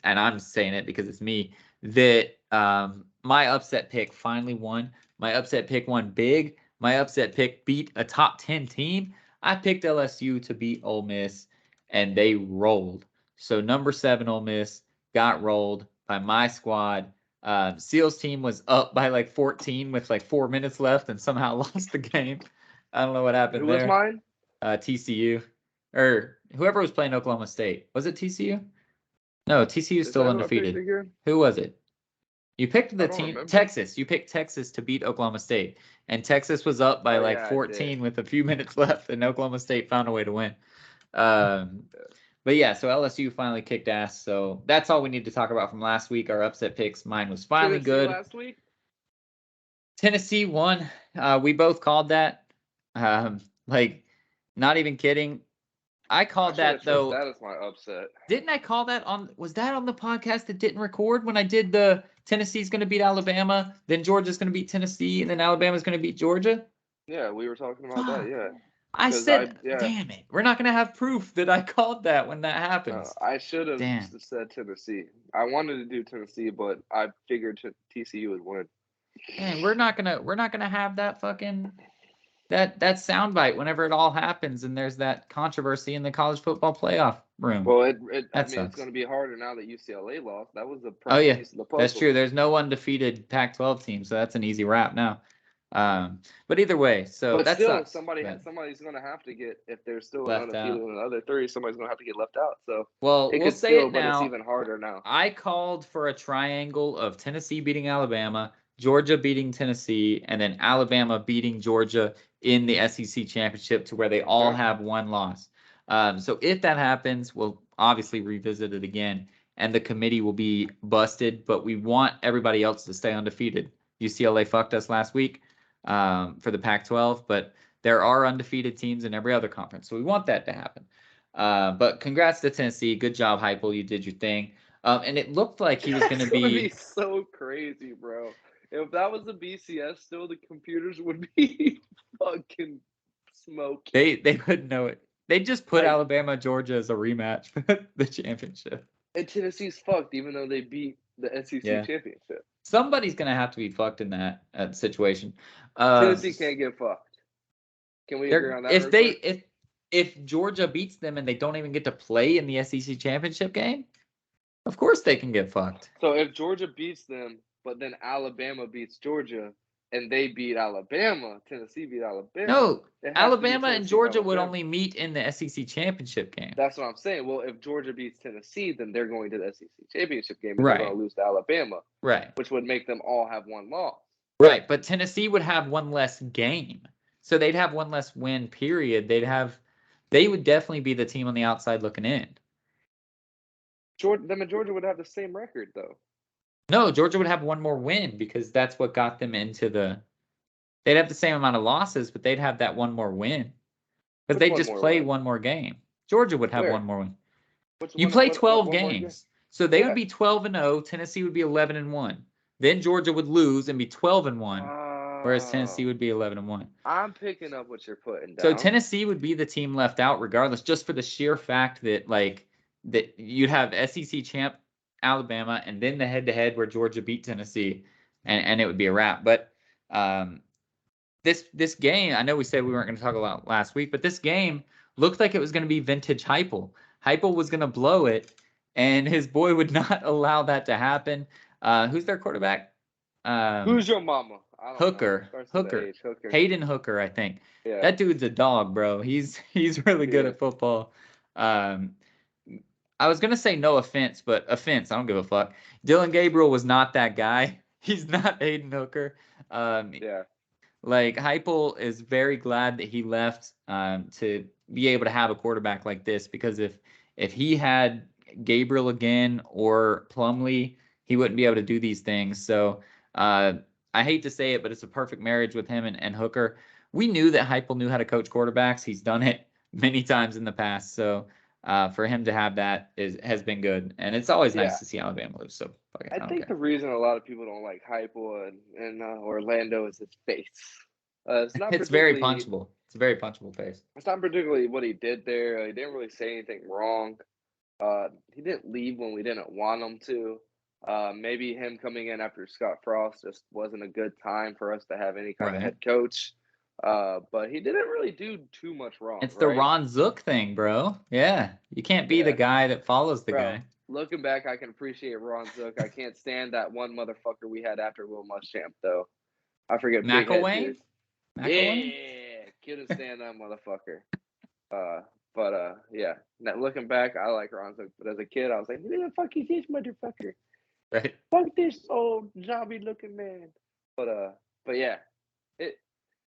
and I'm saying it because it's me, that my upset pick finally won. My upset pick won big. My upset pick beat a top 10 team. I picked LSU to beat Ole Miss, and they rolled. So number 7 Ole Miss got rolled by my squad. Seals team was up by like 14 with like 4 minutes left and somehow lost the game. I don't know what happened Who was there. mine? TCU, or whoever was playing Oklahoma State. Was it TCU? No, TCU is Is still that who I picked undefeated. again? Who was it? You picked the I don't team, remember. Texas. You picked Texas to beat Oklahoma State. And Texas was up by Oh, like yeah, I 14 did. with a few minutes left, and Oklahoma State found a way to win. But yeah, so LSU finally kicked ass. So that's all we need to talk about from last week. Our upset picks. Mine was finally Tennessee good. last week? Tennessee won. We both called that. Like, not even kidding. I called should have that chose though. that as my upset. Didn't I call that on? Was that on the podcast that didn't record when I did the Tennessee's going to beat Alabama, then Georgia's going to beat Tennessee, and then Alabama's going to beat Georgia? Yeah, we were talking about that. Fuck. Yeah, I because said, yeah, damn it. We're not going to have proof that I called that when that happens. I should have Damn. said Tennessee. I wanted to do Tennessee, but I figured TCU would win. Man, we're not gonna have that fucking that soundbite whenever it all happens and there's that controversy in the college football playoff room. Well, I That mean, it's sucks. going to be harder now that UCLA lost. That was the Oh prime yeah, piece of the that's puzzle. true. There's no undefeated Pac-12 team, so that's an easy wrap now. But either way, so But that still, sucks. somebody's going to have to get, if there's still an Left undefeated out. in the other three, somebody's going to have to get left out. So Well, it we'll could say still, it but it's now. even harder now. I called for a triangle of Tennessee beating Alabama, Georgia beating Tennessee, and then Alabama beating Georgia in the SEC championship to where they all have one loss. So if that happens, we'll obviously revisit it again, and the committee will be busted. But we want everybody else to stay undefeated. UCLA fucked us last week for the Pac-12, but there are undefeated teams in every other conference, so we want that to happen. But congrats to Tennessee. Good job, Heupel. You did your thing. And it looked like he was going to be so crazy, bro. If that was a BCS, still the computers would be fucking smoking. They wouldn't know it. They just put Alabama Georgia as a rematch for the championship. And Tennessee's fucked, even though they beat the SEC championship. Somebody's going to have to be fucked in that situation. Tennessee can't get fucked. Can we agree on that? If Georgia beats them and they don't even get to play in the SEC championship game, of course they can get fucked. So if Georgia beats them, but then Alabama beats Georgia, and they beat Alabama, Tennessee beat Alabama. No, Alabama and Georgia would only meet in the SEC championship game. That's what I'm saying. Well, if Georgia beats Tennessee, then they're going to the SEC championship game, and they're going to lose to Alabama. Right. Which would make them all have one loss. Right, but Tennessee would have one less game. So they'd have one less win, period. They would definitely be the team on the outside looking in. Them and Georgia would have the same record, though. No, Georgia would have one more win because that's what got them into they'd have the same amount of losses, but they'd have that one more win. Because they just play one more game. Georgia would have one more win. You play 12 games. So they would be 12-0, Tennessee would be 11-1. Then Georgia would lose and be 12-1, whereas Tennessee would be 11-1. I'm picking up what you're putting down. So Tennessee would be the team left out regardless, just for the sheer fact that that you'd have SEC champ Alabama and then the head-to-head where Georgia beat Tennessee, and it would be a wrap. But this game, I know we said we weren't going to talk about last week, but this game looked like it was going to be vintage Heupel. Heupel was going to blow it, and his boy would not allow that to happen. Who's their quarterback? Who's your mama? Hooker. Hayden Hooker, I think. Yeah. That dude's a dog, bro. He's really good at football. I was going to say no offense, but offense, I don't give a fuck. Dylan Gabriel was not that guy. He's not Hayden Hooker. Like, Heupel is very glad that he left to be able to have a quarterback like this, because if he had Gabriel again or Plumlee, he wouldn't be able to do these things. So I hate to say it, but it's a perfect marriage with him and Hooker. We knew that Heupel knew how to coach quarterbacks. He's done it many times in the past. So For him to have that has been good, and it's always Yeah. nice to see Alabama lose. So fuck it, I I don't think care. the reason a lot of people don't like Heupel and Orlando is his face. It's not It's very particularly punchable. It's a very punchable face. it's not particularly what he did there. He didn't really say anything wrong. He didn't leave when we didn't want him to. Maybe him coming in after Scott Frost just wasn't a good time for us to have any kind of Right. head coach. But he didn't really do too much wrong, It's the right? Ron Zook thing, bro. Yeah, you can't be the Yeah, guy that follows the bro. guy. Looking back, I can appreciate Ron Zook. I can't stand that one motherfucker we had after Will Muschamp, though. I forget big head McElwain? dude. McElwain? Yeah, couldn't stand that motherfucker. But yeah. Now, looking back, I like Ron Zook, but as a kid, I was like, who the fuck is this motherfucker? Right. Fuck this old zombie looking man. But yeah, it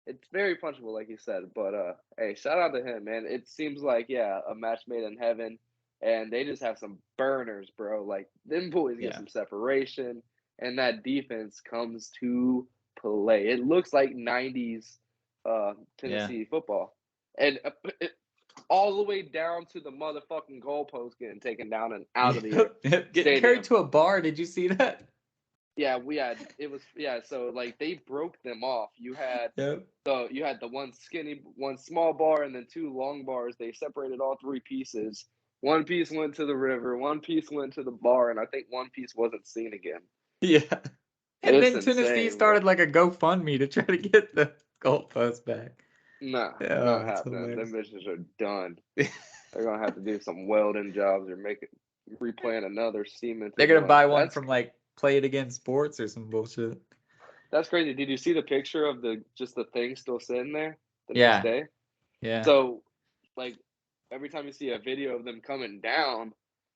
it's very punchable, like you said. But hey, shout out to him, man. It seems like a match made in heaven, and they just have some burners, bro. Like them boys get Yeah. some separation, and that defense comes to play. It looks like '90s Yeah. Tennessee football, and all the way down to the motherfucking goalpost getting taken down and out of the Getting carried stadium. to a bar. Did you see that? Yeah, we had it was so like they broke them off. Yep. You had the one small bar and then two long bars. They separated all three pieces. One piece went to the river, one piece went to the bar, and I think one piece wasn't seen again. Yeah. And It's then Tennessee insane, bro. started like a GoFundMe to try to get the goalpost back. Nah, Oh, not it's happening. Them hilarious. bitches are done. They're gonna have to do some welding jobs or replant another They're cemented gonna one. buy one from like Play It Again Sports or some bullshit. That's crazy. Did you see the picture of the thing still sitting there the next Yeah. day? Yeah. So, like, every time you see a video of them coming down,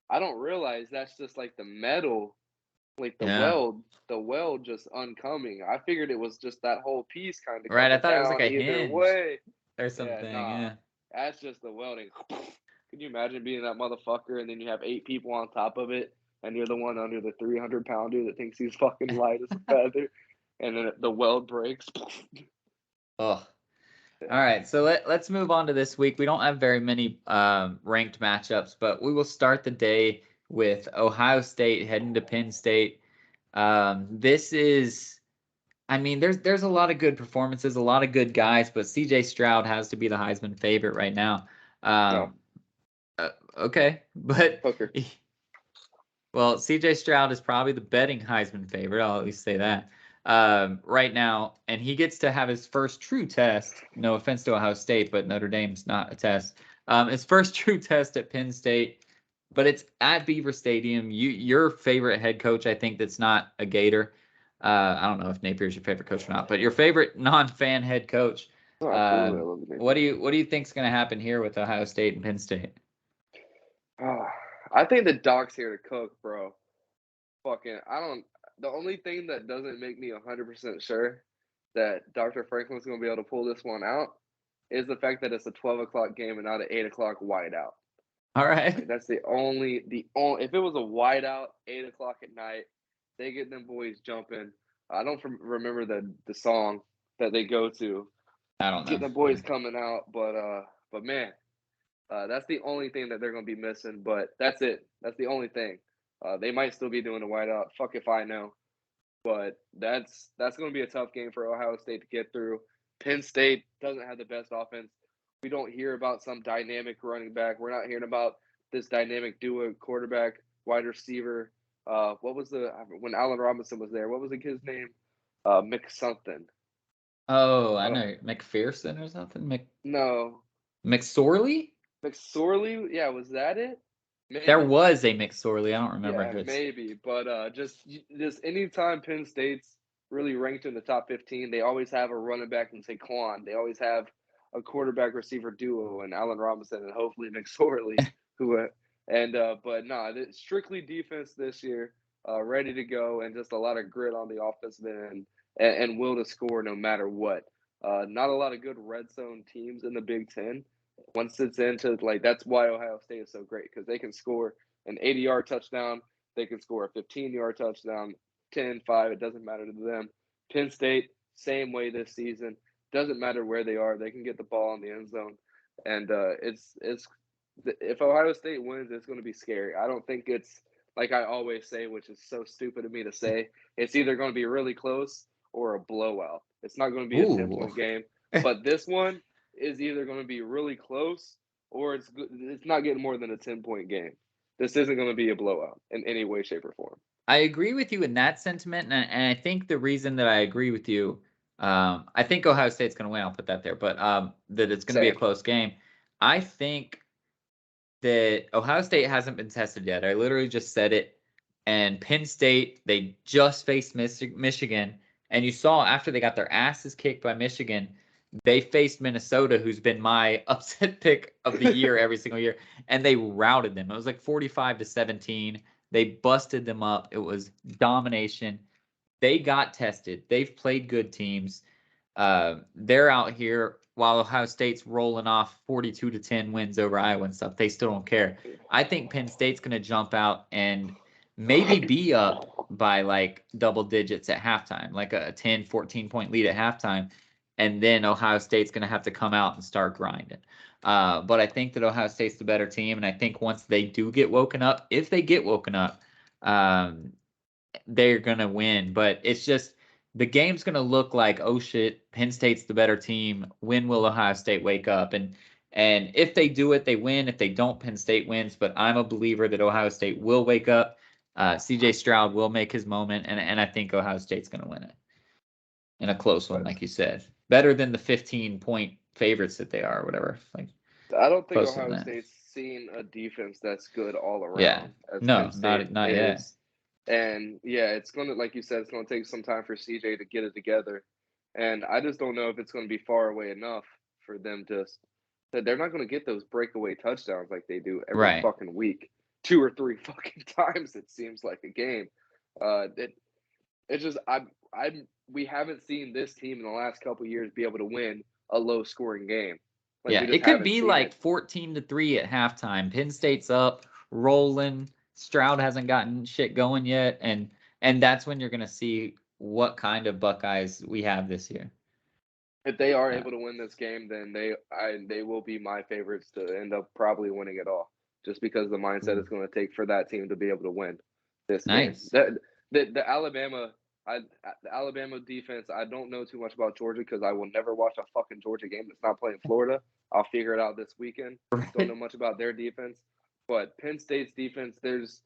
I don't realize that's just like the metal, like Yeah. the weld just uncoming. I figured it was just that whole piece kind of Right. I coming thought it was like down a either hinge way. or Yeah, something. nah, Yeah. that's just the welding. Can you imagine being that motherfucker and then you have 8 people on top of it and you're the one under the 300-pounder that thinks he's fucking light as a feather and then the weld breaks? Oh. Yeah. All right, so let's move on to this week. We don't have very many ranked matchups, but we will start the day with Ohio State heading to Penn State. This is, I mean, there's a lot of good performances, a lot of good guys, but C.J. Stroud has to be the Heisman favorite right now. No, Okay, but Hooker. well, C.J. Stroud is probably the betting Heisman favorite. I'll at least say that right now, and he gets to have his first true test. No offense to Ohio State, but Notre Dame's not a test. His first true test at Penn State, but it's at Beaver Stadium. Your favorite head coach, I think, that's not a Gator. I don't know if Napier's your favorite coach or not, but your favorite non-fan head coach. Oh, absolutely, I love the What do Napier. you think is going to happen here with Ohio State and Penn State? I think the Doc's here to cook, bro. Fucking, I don't. The only thing that doesn't make me 100% sure that Dr. Franklin's gonna be able to pull this one out is the fact that it's a 12 o'clock game and not an 8 o'clock whiteout. All right. Like that's the only. If it was a whiteout, 8 o'clock at night, they get them boys jumping. I don't remember the song that they go to. I don't Get know. the boys coming out, but man, that's the only thing that they're going to be missing, but that's it. That's the only thing. They might still be doing a whiteout. Fuck if I know. But that's going to be a tough game for Ohio State to get through. Penn State doesn't have the best offense. We don't hear about some dynamic running back. We're not hearing about this dynamic duo quarterback, wide receiver. What was when Allen Robinson was there? What was the kid's name? Mick something. Oh, I I don't know McPherson or something. no. McSorley? McSorley. Yeah, was that it? There Maybe. was a McSorley. I don't remember Yeah, if it's. maybe, but just anytime Penn State's really ranked in the top 15, they always have a running back in Saquon. They always have a quarterback receiver duo and Allen Robinson and hopefully McSorley, who but no, strictly defense this year, ready to go and just a lot of grit on the offensive end and will to score no matter what. Not a lot of good red zone teams in the Big Ten. Once it's into that's why Ohio State is so great because they can score an 80-yard touchdown. They can score a 15-yard touchdown, 10-5. It doesn't matter to them. Penn State, same way this season. Doesn't matter where they are. They can get the ball in the end zone. And it's if Ohio State wins, it's going to be scary. I don't think it's like I always say, which is so stupid of me to say. It's either going to be really close or a blowout. It's not going to be a Ooh. 10-point game. But this one is either going to be really close or it's not getting more than a 10-point game. This isn't going to be a blowout in any way, shape, or form. I agree with you in that sentiment, and I think the reason that I agree with you, I think Ohio State's going to win. I'll put that there, but that it's going to be a Same. close game. I think that Ohio State hasn't been tested yet. I literally just said it. And Penn State, they just faced Michigan, and you saw after they got their asses kicked by Michigan, they faced Minnesota, who's been my upset pick of the year every single year, and they routed them. It was like 45-17. They busted them up. It was domination. They got tested. They've played good teams. They're out here while Ohio State's rolling off 42-10 wins over Iowa and stuff. They still don't care. I think Penn State's going to jump out and maybe be up by like double digits at halftime, like a 10, 14-point lead at halftime. And then Ohio State's going to have to come out and start grinding. But I think that Ohio State's the better team. And I think once they do get woken up, if they get woken up, they're going to win. But it's just the game's going to look like, oh shit, Penn State's the better team. When will Ohio State wake up? And if they do it, they win. If they don't, Penn State wins. But I'm a believer that Ohio State will wake up. CJ Stroud will make his moment, and I think Ohio State's going to win it in a close one, like you said. Better than the 15-point favorites that they are, or whatever. Like, I don't think closer than Ohio that. State's seen a defense that's good all Yeah. around as No, Penn State not yet. is. And yeah, it's going to, like you said, it's going to take some time for CJ to get it together. And I just don't know if it's going to be far away enough for them that they're not going to get those breakaway touchdowns like they do every Right. fucking week, 2 or 3 fucking times. It seems like a game. It's just we haven't seen this team in the last couple of years be able to win a low scoring game. Like Yeah, we just it could haven't be seen like it. 14-3 at halftime. Penn State's up, rolling. Stroud hasn't gotten shit going yet, and that's when you're gonna see what kind of Buckeyes we have this year. If they are able to win this game, then they will be my favorites to end up probably winning it all, just because the mindset it's going to take for that team to be able to win this game. Nice. The Alabama defense. I don't know too much about Georgia because I will never watch a fucking Georgia game that's not playing Florida. I'll figure it out this weekend. Don't know much about their defense, but Penn State's defense. There's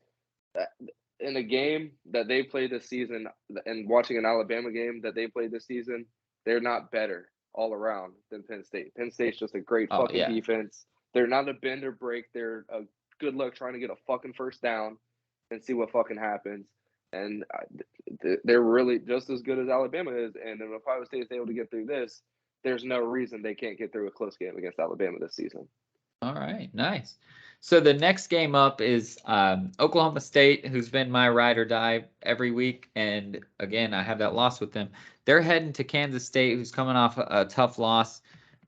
in a game that they played this season, and watching an Alabama game that they played this season, they're not better all around than Penn State. Penn State's just a great Oh fucking yeah. defense. They're not a bend or break. They're a good luck trying to get a fucking first down and see what fucking happens. And they're really just as good as Alabama is. And if Ohio State is able to get through this, there's no reason they can't get through a close game against Alabama this season. All right, nice. So the next game up is Oklahoma State, who's been my ride or die every week, and again, I have that loss with them. They're heading to Kansas State, who's coming off a tough loss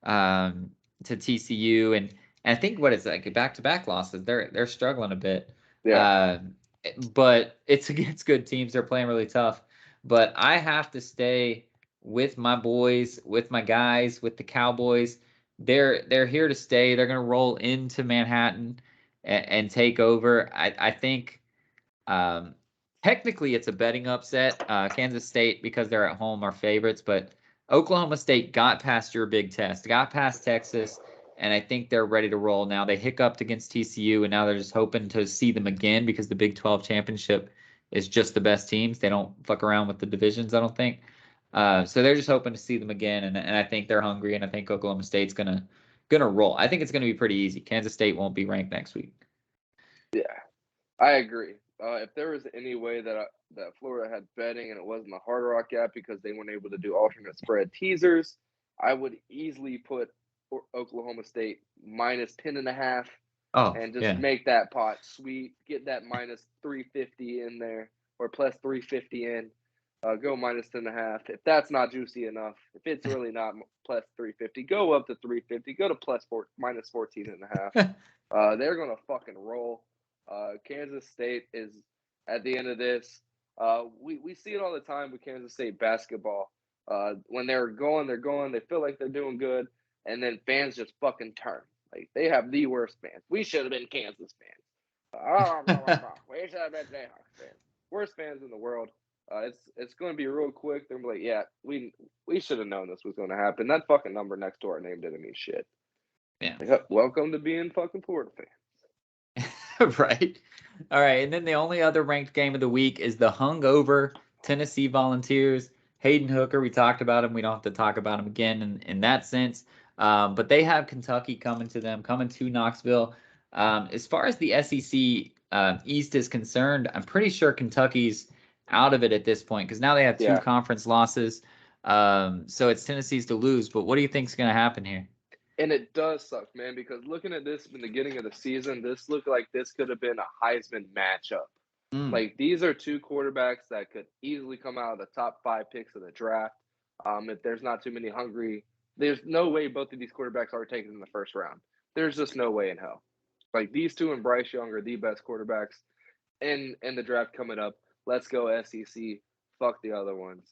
to TCU, and I think what it's like back-to-back losses. They're struggling a bit. Yeah. But it's against good teams. They're playing really tough. But I have to stay with my boys, with my guys, with the Cowboys. They're here to stay. They're going to roll into Manhattan and take over. I think technically it's a betting upset. Kansas State, because they're at home, are favorites, but Oklahoma State got past your big test, got past Texas, and I think they're ready to roll now. They hiccuped against TCU, and now they're just hoping to see them again because the Big 12 championship is just the best teams. They don't fuck around with the divisions, I don't think. So they're just hoping to see them again, and I think they're hungry, and I think Oklahoma State's gonna roll. I think it's gonna be pretty easy. Kansas State won't be ranked next week. Yeah, I agree. If there was any way that Florida had betting and it wasn't the Hard Rock app because they weren't able to do alternate spread teasers, I would easily put Oklahoma State minus 10.5 and just make that pot sweet. Get that minus 350 in there or plus 350 in. Go minus 10.5. If that's not juicy enough, if it's really not plus 350, go up to 350. Go to minus 14.5. They're gonna fucking roll. Kansas State is at the end of this. We see it all the time with Kansas State basketball. When they're going. They feel like they're doing good, and then fans just fucking turn. Like, they have the worst fans. We should have been Kansas fans. We should have been Jayhawks fans. Worst fans in the world. It's going to be real quick. They're like, yeah, we should have known this was going to happen. That fucking number next to our name didn't mean shit. Yeah. Like, welcome to being fucking Florida fans. Right. All right. And then the only other ranked game of the week is the hungover Tennessee Volunteers. Hayden Hooker, we talked about him. We don't have to talk about him again in that sense. But they have Kentucky coming to Knoxville. As far as the SEC East is concerned, I'm pretty sure Kentucky's out of it at this point because now they have two conference losses. So it's Tennessee's to lose. But what do you think is going to happen here? And it does suck, man, because looking at this in the beginning of the season, this looked like this could have been a Heisman matchup. Like, these are two quarterbacks that could easily come out of the top 5 picks of the draft. If there's not too many hungry, there's no way both of these quarterbacks are taken in the first round. There's just no way in hell. Like, these two and Bryce Young are the best quarterbacks in the draft coming up. Let's go SEC. Fuck the other ones.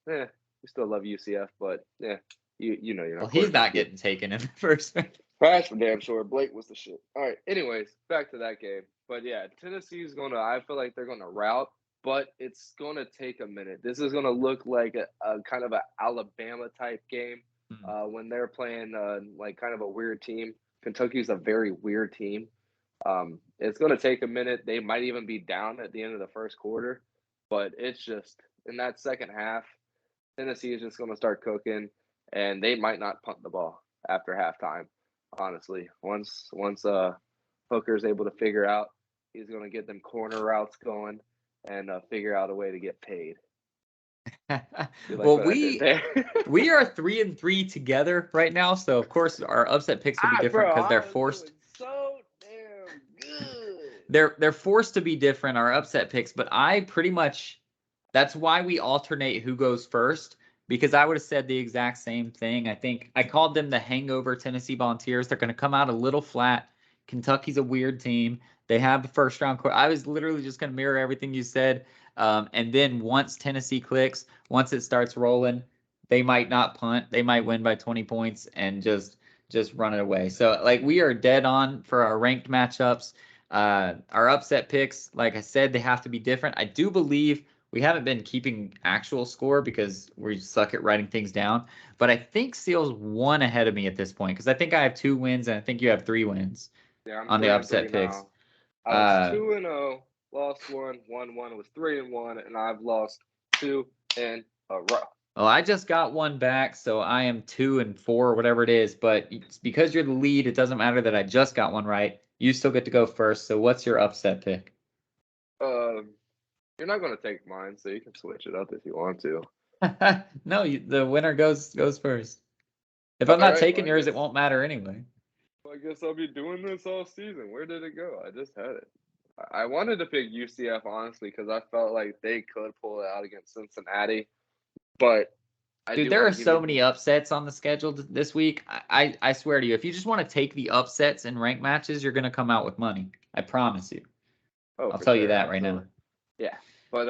We still love UCF, but yeah. You know, well, he's not getting taken in the first round. That's for damn sure. Blake was the shit. All right. Anyways, back to that game. But yeah, Tennessee's I feel like they're gonna rout, but it's gonna take a minute. This is gonna look like a kind of an Alabama type game when they're playing like kind of a weird team. Kentucky's a very weird team. It's gonna take a minute. They might even be down at the end of the first quarter, but it's just in that second half, Tennessee is just gonna start cooking. And they might not punt the ball after halftime, honestly. Once Hooker's able to figure out, he's going to get them corner routes going and figure out a way to get paid. Well, we are 3-3 together right now, so of course our upset picks will be different because they're forced. So damn good. They're forced to be different, our upset picks, but I pretty much that's why we alternate who goes first. Because I would have said the exact same thing. I think I called them the hangover Tennessee Volunteers. They're going to come out a little flat. Kentucky's a weird team. They have the first round. I was literally just going to mirror everything you said. And then once Tennessee clicks, once it starts rolling, they might not punt. They might win by 20 points and just run it away. So like we are dead on for our ranked matchups. Our upset picks, like I said, they have to be different. I do believe we haven't been keeping actual score because we suck at writing things down. But I think Seal's 1 ahead of me at this point because I think I have 2 wins and I think you have 3 wins on the upset picks. Now. I was 2-0, lost 1, won 1. It was 3-1, and I've lost 2 in a row. Well, I just got 1 back, so I am 2-4 or whatever it is. But because you're the lead, it doesn't matter that I just got 1 right. You still get to go first. So what's your upset pick? You're not going to take mine, so you can switch it up if you want to. No, the winner goes first. If I'm not taking yours, it won't matter anyway. Well, I guess I'll be doing this all season. Where did it go? I just had it. I wanted to pick UCF, honestly, because I felt like they could pull it out against Cincinnati. But dude, there are so many upsets on the schedule this week. I swear to you, if you just want to take the upsets and rank matches, you're going to come out with money. I promise you. I'll tell you that right now. Yeah. But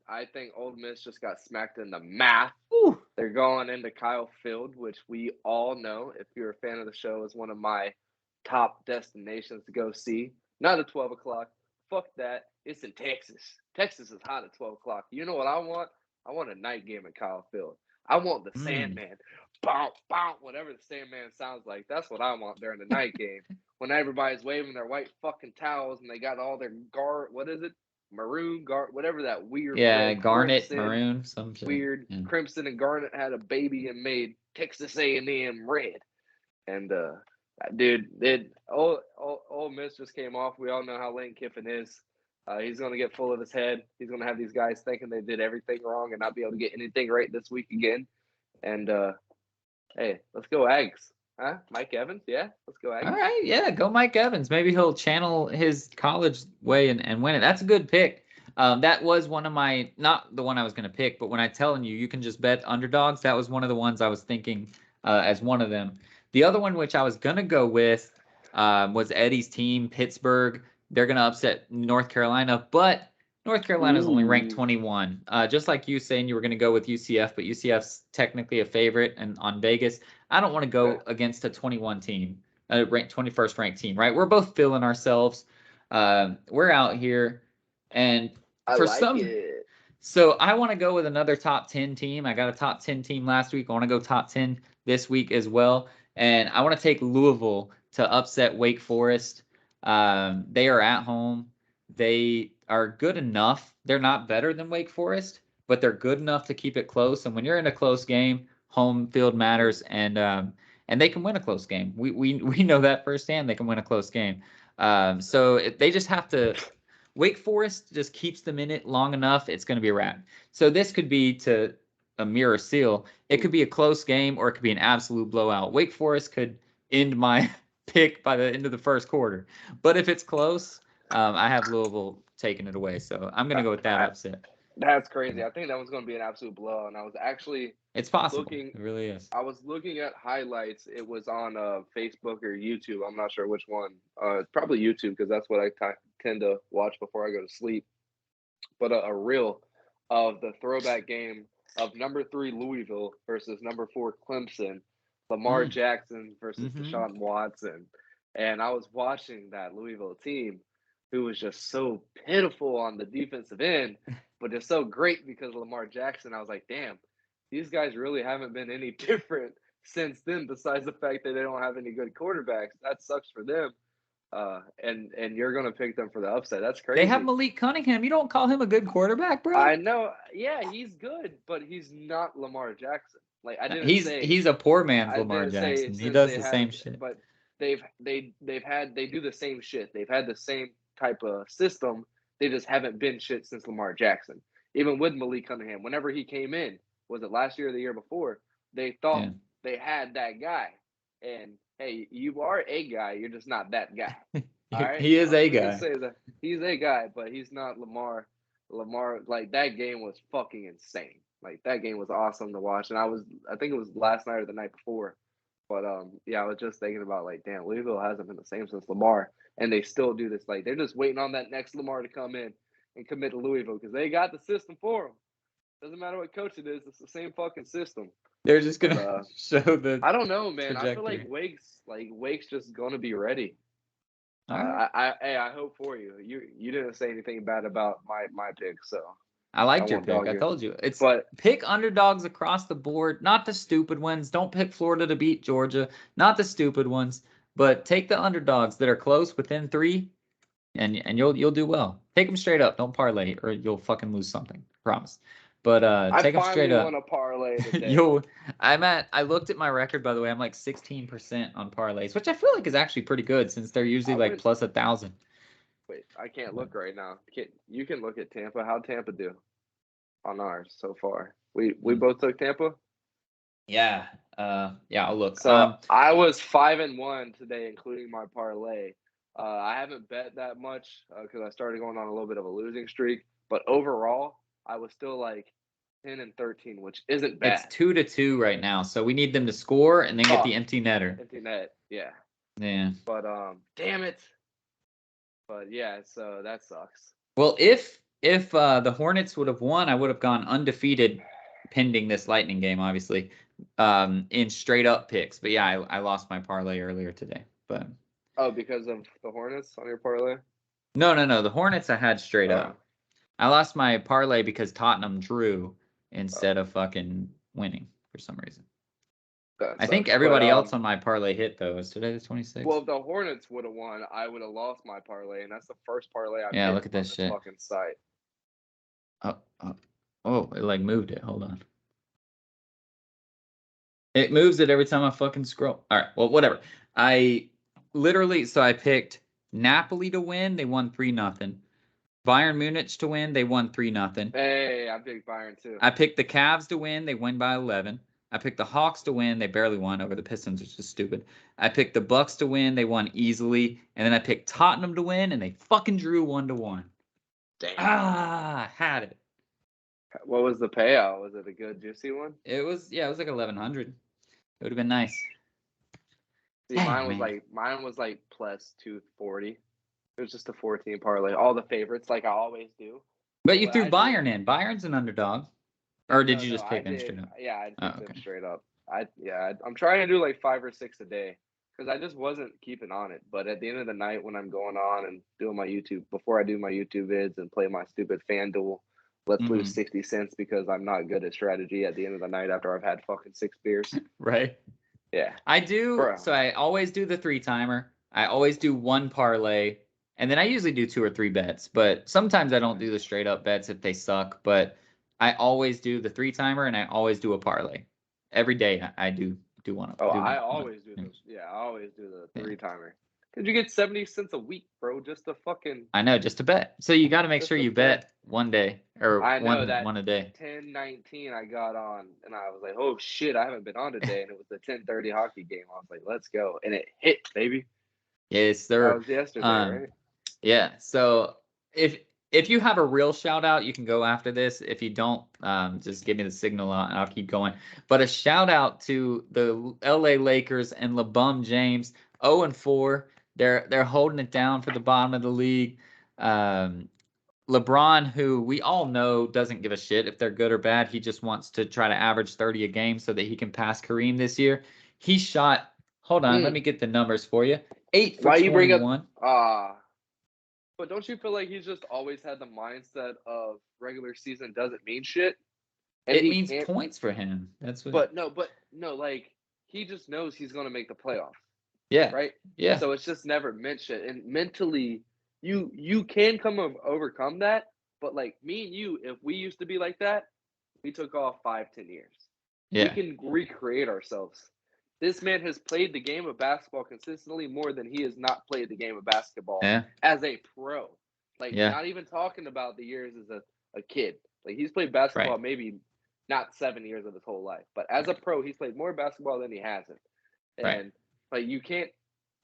I think Ole Miss just got smacked in the mouth. Ooh. They're going into Kyle Field, which we all know, if you're a fan of the show, is one of my top destinations to go see. Not at 12 o'clock. Fuck that. It's in Texas. Texas is hot at 12 o'clock. You know what I want? I want a night game at Kyle Field. I want the Sandman. Bow, bow, whatever the Sandman sounds like. That's what I want during the night game. When everybody's waving their white fucking towels and they got all their maroon, whatever that weird. Yeah, garnet, maroon, some shit. Weird. Yeah. Crimson and Garnet had a baby and made Texas A&M red. And dude, Ole Miss just came off. We all know how Lane Kiffin is. He's going to get full of his head. He's going to have these guys thinking they did everything wrong and not be able to get anything right this week again. And hey, let's go Aggies. Huh? Mike Evans? Yeah, let's go Aggies. All right, yeah, go Mike Evans. Maybe he'll channel his college way and win it. That's a good pick. That was one of my, not the one I was going to pick, but when I'm telling you, you can just bet underdogs, that was one of the ones I was thinking as one of them. The other one, which I was going to go with, was Eddie's team, Pittsburgh. They're going to upset North Carolina, but North Carolina is only ranked 21. Just like you saying you were going to go with UCF, but UCF's technically a favorite and on Vegas. I don't want to go against a 21 team. ranked 21st ranked team, right? We're both feeling ourselves. We're out here, and I for like some, it. so I want to go with another top 10 team. I got a top 10 team last week. I want to go top 10 this week as well, and I want to take Louisville to upset Wake Forest. They are at home. They are good enough. They're not better than Wake Forest, but they're good enough to keep it close. And when you're in a close game, home field matters, and they can win a close game. We know that firsthand. They can win a close game. They just have to. Wake Forest just keeps them in it long enough. It's going to be a wrap. So this could be to a mirror seal. It could be a close game, or it could be an absolute blowout. Wake Forest could end my pick by the end of the first quarter. But if it's close, I have Louisville taking it away. So I'm going to go with that upset. That's crazy. I think that was going to be an absolute blowout. And I was actually It's possible. It really is. I was looking at highlights. It was on Facebook or YouTube. I'm not sure which one. It's probably YouTube because that's what I tend to watch before I go to sleep. But a reel of the throwback game of number 3 Louisville versus number 4 Clemson, Lamar Jackson versus Deshaun Watson. And I was watching that Louisville team who was just so pitiful on the defensive end, but just so great because of Lamar Jackson. I was like, damn, these guys really haven't been any different since then, besides the fact that they don't have any good quarterbacks. That sucks for them. And you're gonna pick them for the upset. That's crazy. They have Malik Cunningham. You don't call him a good quarterback, bro? I know. Yeah, he's good, but he's not Lamar Jackson. Like I didn't say he's a poor man's Lamar Jackson. He does the same shit. But they do the same shit. They've had the same type of system. They just haven't been shit since Lamar Jackson. Even with Malik Cunningham, whenever he came in, was it last year or the year before? They thought they had that guy. And hey, you are a guy. You're just not that guy. All right. He is a guy. Say that he's a guy, but he's not Lamar. Lamar, like that game was fucking insane. Like that game was awesome to watch, and I think it was last night or the night before. But yeah, I was just thinking about like, damn, Louisville hasn't been the same since Lamar, and they still do this. Like they're just waiting on that next Lamar to come in and commit to Louisville because they got the system for them. Doesn't matter what coach it is; it's the same fucking system. They're just gonna show the. I don't know, man. Trajectory. I feel like Wake's just gonna be ready. I hope for you. You didn't say anything bad about my pick, so I liked your pick. I told you. Pick underdogs across the board, not the stupid ones. Don't pick Florida to beat Georgia, not the stupid ones, but take the underdogs that are close within 3, and you'll do well. Take them straight up. Don't parlay, or you'll fucking lose something. Promise. But take them straight up. I finally want to parlay today. I looked at my record, by the way. I'm like 16% on parlays, which I feel like is actually pretty good since they're usually like plus 1,000. Wait, I can't look right now. You can look at Tampa. How'd Tampa do on ours so far? We both took Tampa? Yeah. I'll look. So I was 5-1 today, including my parlay. I haven't bet that much because I started going on a little bit of a losing streak. But overall, I was still like 10-13, which isn't bad. It's 2-2 right now, so we need them to score and then get the empty netter. Empty net, yeah. Yeah. But damn it. But yeah, so that sucks. Well, if the Hornets would have won, I would have gone undefeated, pending this Lightning game, obviously, in straight up picks. But yeah, I lost my parlay earlier today. But because of the Hornets on your parlay? No. The Hornets I had straight up. I lost my parlay because Tottenham drew instead of fucking winning for some reason. I think everybody else on my parlay hit, though. Is today the 26th? Well, if the Hornets would have won, I would have lost my parlay, and that's the first parlay I've look at this shit. Fucking site. Oh, it like moved it. Hold on. It moves it every time I fucking scroll. All right, well, whatever. I picked Napoli to win. They won 3-0. Bayern Munich to win. They won 3-0. Hey, I picked Bayern too. I picked the Cavs to win. They win by 11. I picked the Hawks to win. They barely won over the Pistons, which is stupid. I picked the Bucks to win. They won easily. And then I picked Tottenham to win, and they fucking drew 1-1. Damn. Had it. What was the payout? Was it a good juicy one? It was like 1,100. It would have been nice. See, mine was like plus 240. It was just a 14 parlay. All the favorites, like I always do. But you threw Bayern in. Bayern's an underdog. Or did you just pick them straight up? Yeah, I picked them straight up. I'm trying to do like 5 or 6 a day because I just wasn't keeping on it. But at the end of the night, when I'm going on and doing my YouTube, before I do my YouTube vids and play my stupid FanDuel, let's lose 60 cents because I'm not good at strategy at the end of the night after I've had fucking 6 beers. Right. Yeah. I do. Bro. So I always do the 3-timer. I always do 1 parlay. And then I usually do 2 or 3 bets. But sometimes I don't do the straight up bets if they suck. But I always do the 3-timer and I always do a parlay. Every day I do one. Oh, I always do those. Yeah, I always do the 3-timer. Because you get 70 cents a week, bro, just to fucking. I know, just to bet. So you got to make sure you bet one day or I know one a day. 10:19 I got on and I was like, oh shit, I haven't been on today. And it was the 10:30 hockey game. I was like, let's go. And it hit, baby. Yes, sir. That was yesterday, right? Yeah. So if you have a real shout out, you can go after this. If you don't, just give me the signal and I'll keep going. But a shout out to the LA Lakers and LeBron James, 0-4. They're holding it down for the bottom of the league. LeBron, who we all know doesn't give a shit if they're good or bad. He just wants to try to average 30 a game so that he can pass Kareem this year. He shot, hold on, let me get the numbers for you. 8 for 21. But don't you feel like he's just always had the mindset of regular season doesn't mean shit? And it means points for him. That's what. But no, like he just knows he's going to make the playoffs. Yeah. Right. Yeah. So it's just never meant shit. And mentally, you can overcome that. But like me and you, if we used to be like that, we took off 5-10 years. Yeah. We can recreate ourselves. This man has played the game of basketball consistently more than he has not played the game of basketball as a pro. Like, not even talking about the years as a kid. Like, he's played basketball maybe not 7 years of his whole life. But as a pro, he's played more basketball than he hasn't. And, like, you can't,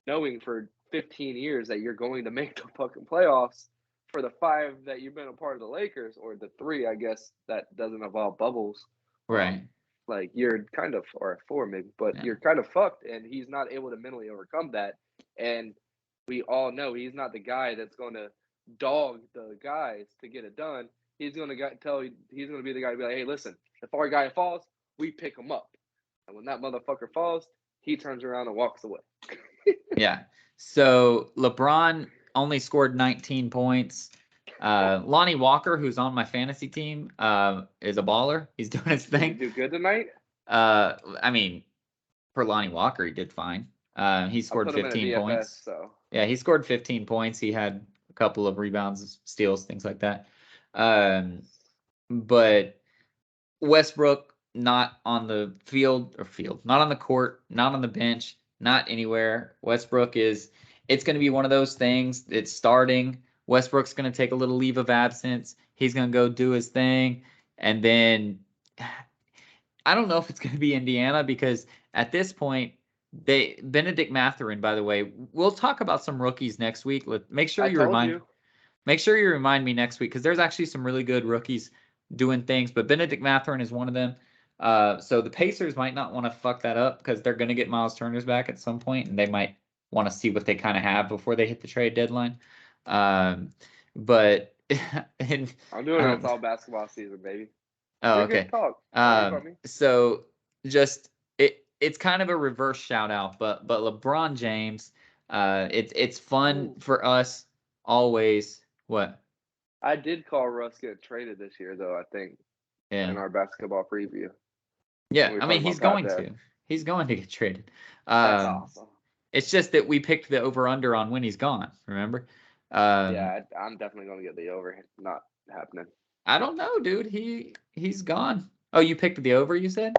knowing for 15 years that you're going to make the fucking playoffs for the 5 that you've been a part of the Lakers, or the 3, I guess, that doesn't involve bubbles. Right. Like you're kind of, or 4 maybe, but you're kind of fucked, and he's not able to mentally overcome that. And we all know he's not the guy that's going to dog the guys to get it done. He's going to he's going to be the guy to be like, hey, listen, if our guy falls, we pick him up. And when that motherfucker falls, he turns around and walks away. Yeah. So LeBron only scored 19 points. Lonnie Walker, who's on my fantasy team, is a baller. He's doing his thing. Did he do good tonight? I mean, for Lonnie Walker, he did fine. He scored 15 points. So. Yeah, he scored 15 points. He had a couple of rebounds, steals, things like that. But Westbrook, not on the not on the court, not on the bench, not anywhere. Westbrook it's going to be one of those things. It's starting. Westbrook's going to take a little leave of absence. He's going to go do his thing. And then I don't know if it's going to be Indiana, because at this point, Benedict Mathurin, by the way, we'll talk about some rookies next week. Make sure you remind me next week, because there's actually some really good rookies doing things, but Benedict Mathurin is one of them. So the Pacers might not want to fuck that up, because they're going to get Miles Turner's back at some point, and they might want to see what they kind of have before they hit the trade deadline. But I'm doing it. It's all basketball season, baby. Oh, okay. So just it's kind of a reverse shout out, but LeBron James, it's fun for us always. What? I did call Russ get traded this year, though, I think. In our basketball preview. Yeah, I mean, he's going to. He's going to get traded. That's awesome. It's just that we picked the over-under on when he's gone, remember? Yeah, I'm definitely going to get the over. Not happening. I don't know, dude. He's gone. Oh, you picked the over, you said?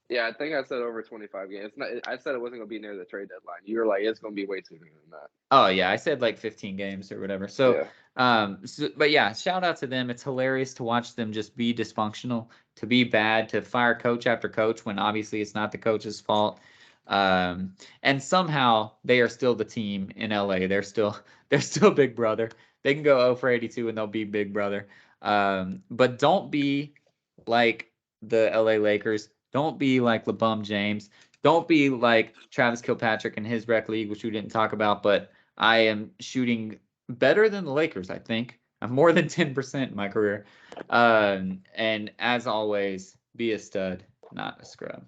Yeah, I think I said over 25 games. I said it wasn't going to be near the trade deadline. You were like, it's going to be way sooner than that. Oh, yeah. I said like 15 games or whatever. So, but yeah, shout out to them. It's hilarious to watch them just be dysfunctional, to be bad, to fire coach after coach when obviously it's not the coach's fault. And somehow they are still the team in LA. They're still Big Brother. They can go 0 for 82 and they'll be Big Brother. But don't be like the LA Lakers. Don't be like LeBron James. Don't be like Travis Kilpatrick and his rec league, which we didn't talk about. But I am shooting better than the Lakers, I think. I'm more than 10% in my career. And as always, be a stud, not a scrub.